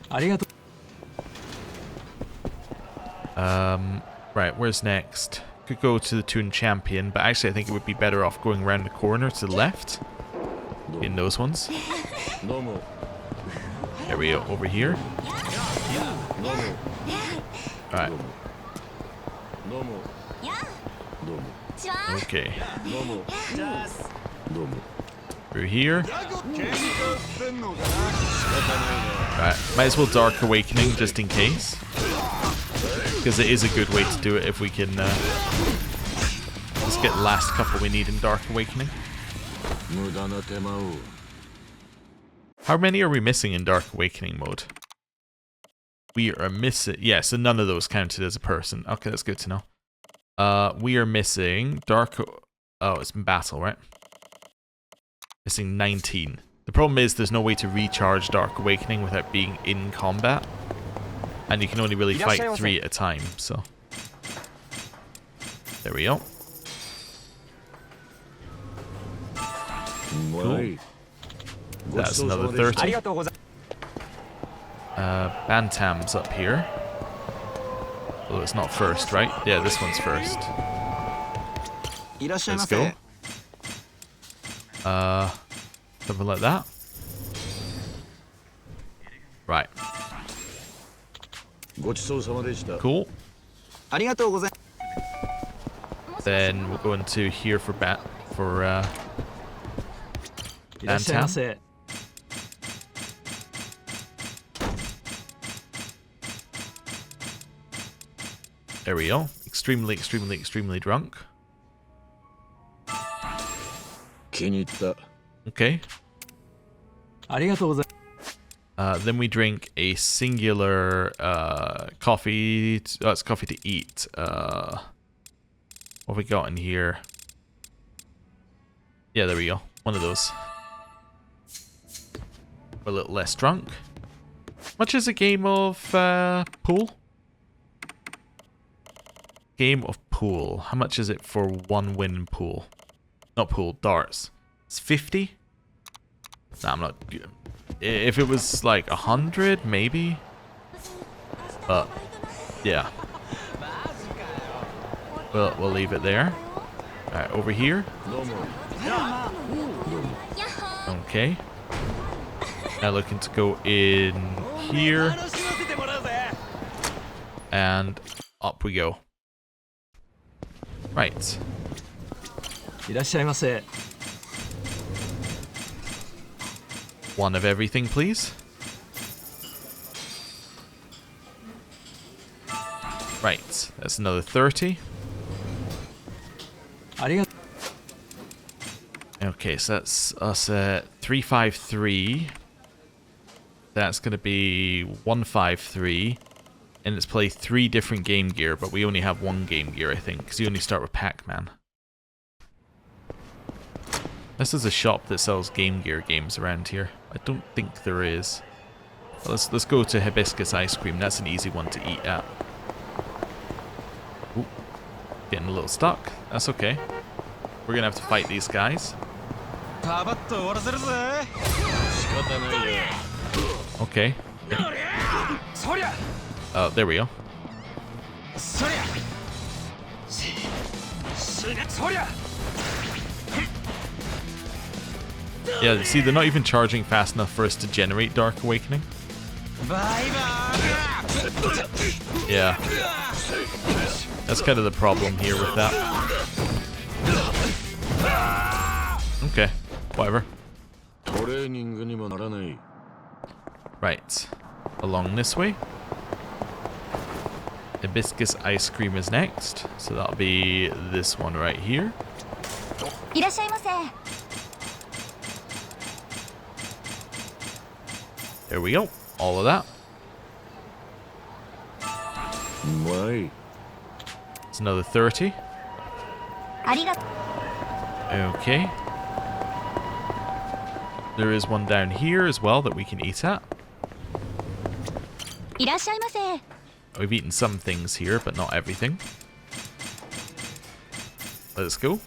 ありがとう。 Right, where's next? Could go to the Toon Champion, but actually I think it would be better off going around the corner to the left. In those ones. どうも。 There we go, over here. どうも。 Alright, どうも。どうも。 okay. どうも。どうも。 Through here. Right, might as well Dark Awakening just in case. Because it is a good way to do it if we can just get the last couple we need in Dark Awakening. 無駄な手間を。 How many are we missing in Dark Awakening mode? We are missing... Yeah, so none of those counted as a person. Okay, that's good to know. We are missing Dark... Oh, it's in battle, right? Missing 19. The problem is there's no way to recharge Dark Awakening without being in combat. And you can only really fight 3 at a time, so... There we go. うまい。 That's another あり 30. がとうござい Bantam's up here. Although it's not first, right? Yeah, this one's first. いらっしゃいま Let's go. せ。 Something like that. Right. ごちそうさまでした。 Cool. ありがとうござい Then we'll go into here for いらっしゃいませ。 There we go. Extremely, extremely, extremely drunk. 気に入った。 Okay. ありがとうござい Then we drink a singular coffee. Oh, it's coffee to eat. What What have we got in here? Yeah, there we go. One of those. We're a little less drunk. Much as a game of pool? Game of pool. How much is it for one win pool? Not pool, darts. It's 50? Nah, I'm not... If it was like 100, maybe? But, yeah. We'll leave it there. Alright, over here. Okay. Now looking to go in here. And up we go. Right. いらっしゃいませ。 One of everything, please. Right, that's another 30. ありがと Okay, so that's us at 353. That's going to be 153. And let's play 3 different Game Gear, but we only have 1 Game Gear, I think, because you only start with Pac-Man. This is a shop that sells Game Gear games around here. I don't think there is. Well, let's go to Hibiscus Ice Cream. That's an easy one to eat at. Ooh, getting a little stuck. That's okay. We're gonna have to fight these guys. Okay. Oh, there we go. Yeah, see, they're not even charging fast enough for us to generate Dark Awakening. Yeah. That's kind of the problem here with that. Okay, whatever. Right. Along this way. Hibiscus Ice Cream is next. So that'll be this one right here. There we go. All of that. It's another 30. Okay. There is one down here as well that we can eat at. We've eaten some things here, but not everything. Let's go.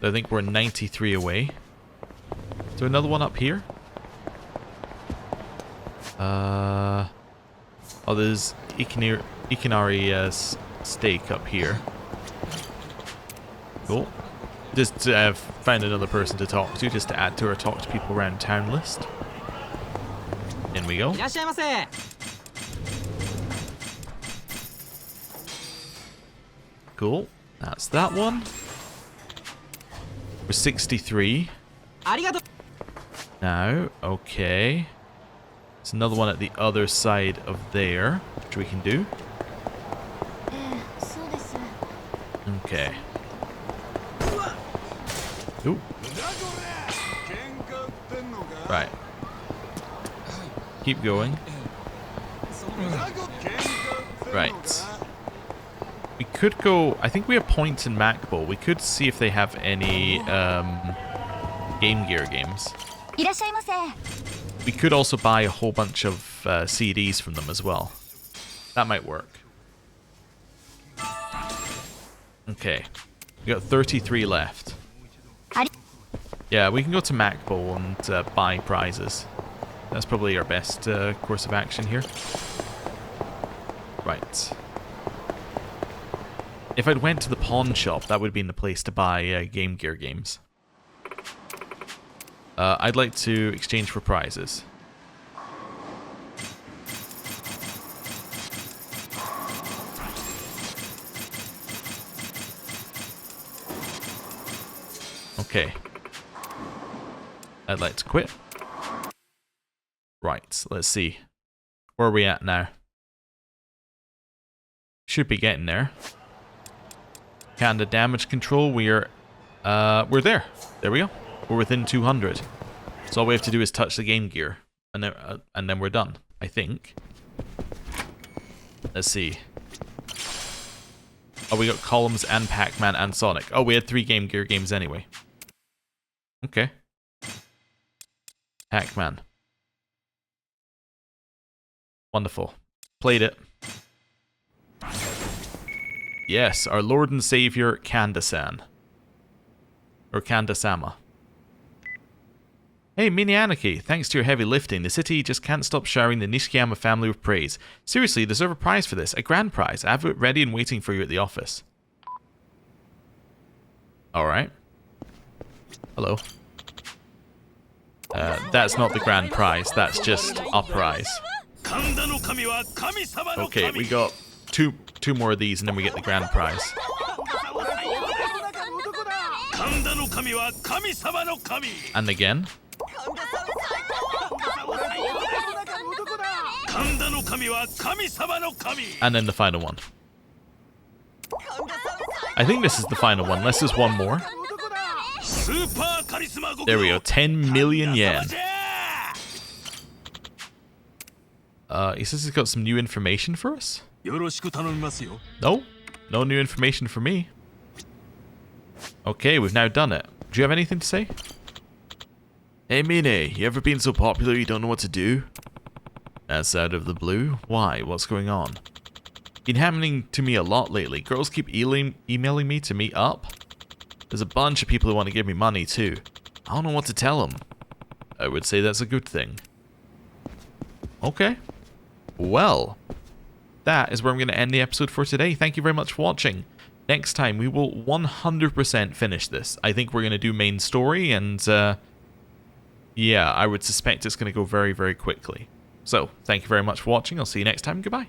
I think we're 93 away. Is there another one up here? Oh, there's Ikinari steak up here. Cool. Just find another person to talk to, just to add to our talk to people around town list. In we go. いらっしゃいませ。 Cool. That's that one. We're 63. ありがとう。 Now, okay. There's another one at the other side of there, which we can do. Okay. Ooh. Right. Keep going. Right. We could go... I think we have points in MacBowl. We could see if they have any Game Gear games. We could also buy a whole bunch of CDs from them as well. That might work. Okay. We got 33 left. Yeah, we can go to MacBowl and buy prizes. That's probably our best course of action here. Right. If I'd went to the pawn shop, that would have been the place to buy Game Gear games. I'd like to exchange for prizes. Okay. I'd like to quit. Right, let's see. Where are we at now? Should be getting there. Canada damage control, we're there. There we go. We're within 200. So all we have to do is touch the Game Gear, and then we're done. I think. Let's see. Oh, we got Columns and Pac-Man and Sonic. Oh, we had 3 Game Gear games anyway. Okay. Pac-Man. Wonderful. Played it. Yes, our Lord and Savior, Kanda-san. Or Kanda-sama. Hey, Mini Anarchy, thanks to your heavy lifting, the city just can't stop showering the Nishikiyama family with praise. Seriously, you deserve a prize for this, a grand prize. I have it ready and waiting for you at the office. Alright. Hello. That's not the grand prize, that's just a prize. Okay, we got two more of these and then we get the grand prize. And again. And then the final one. I think this is the final one, unless there's one more. There we go, 10 million yen. He says he's got some new information for us? No, no new information for me. Okay, we've now done it. Do you have anything to say? Hey Mine, you ever been so popular you don't know what to do? That's out of the blue. Why? What's going on? Been happening to me a lot lately. Girls keep emailing me to meet up. There's a bunch of people who want to give me money too. I don't know what to tell them. I would say that's a good thing. Okay. Well, that is where I'm going to end the episode for today. Thank you very much for watching. Next time, we will 100% finish this. I think we're going to do main story, and yeah, I would suspect it's going to go very, very quickly. So, thank you very much for watching. I'll see you next time. Goodbye.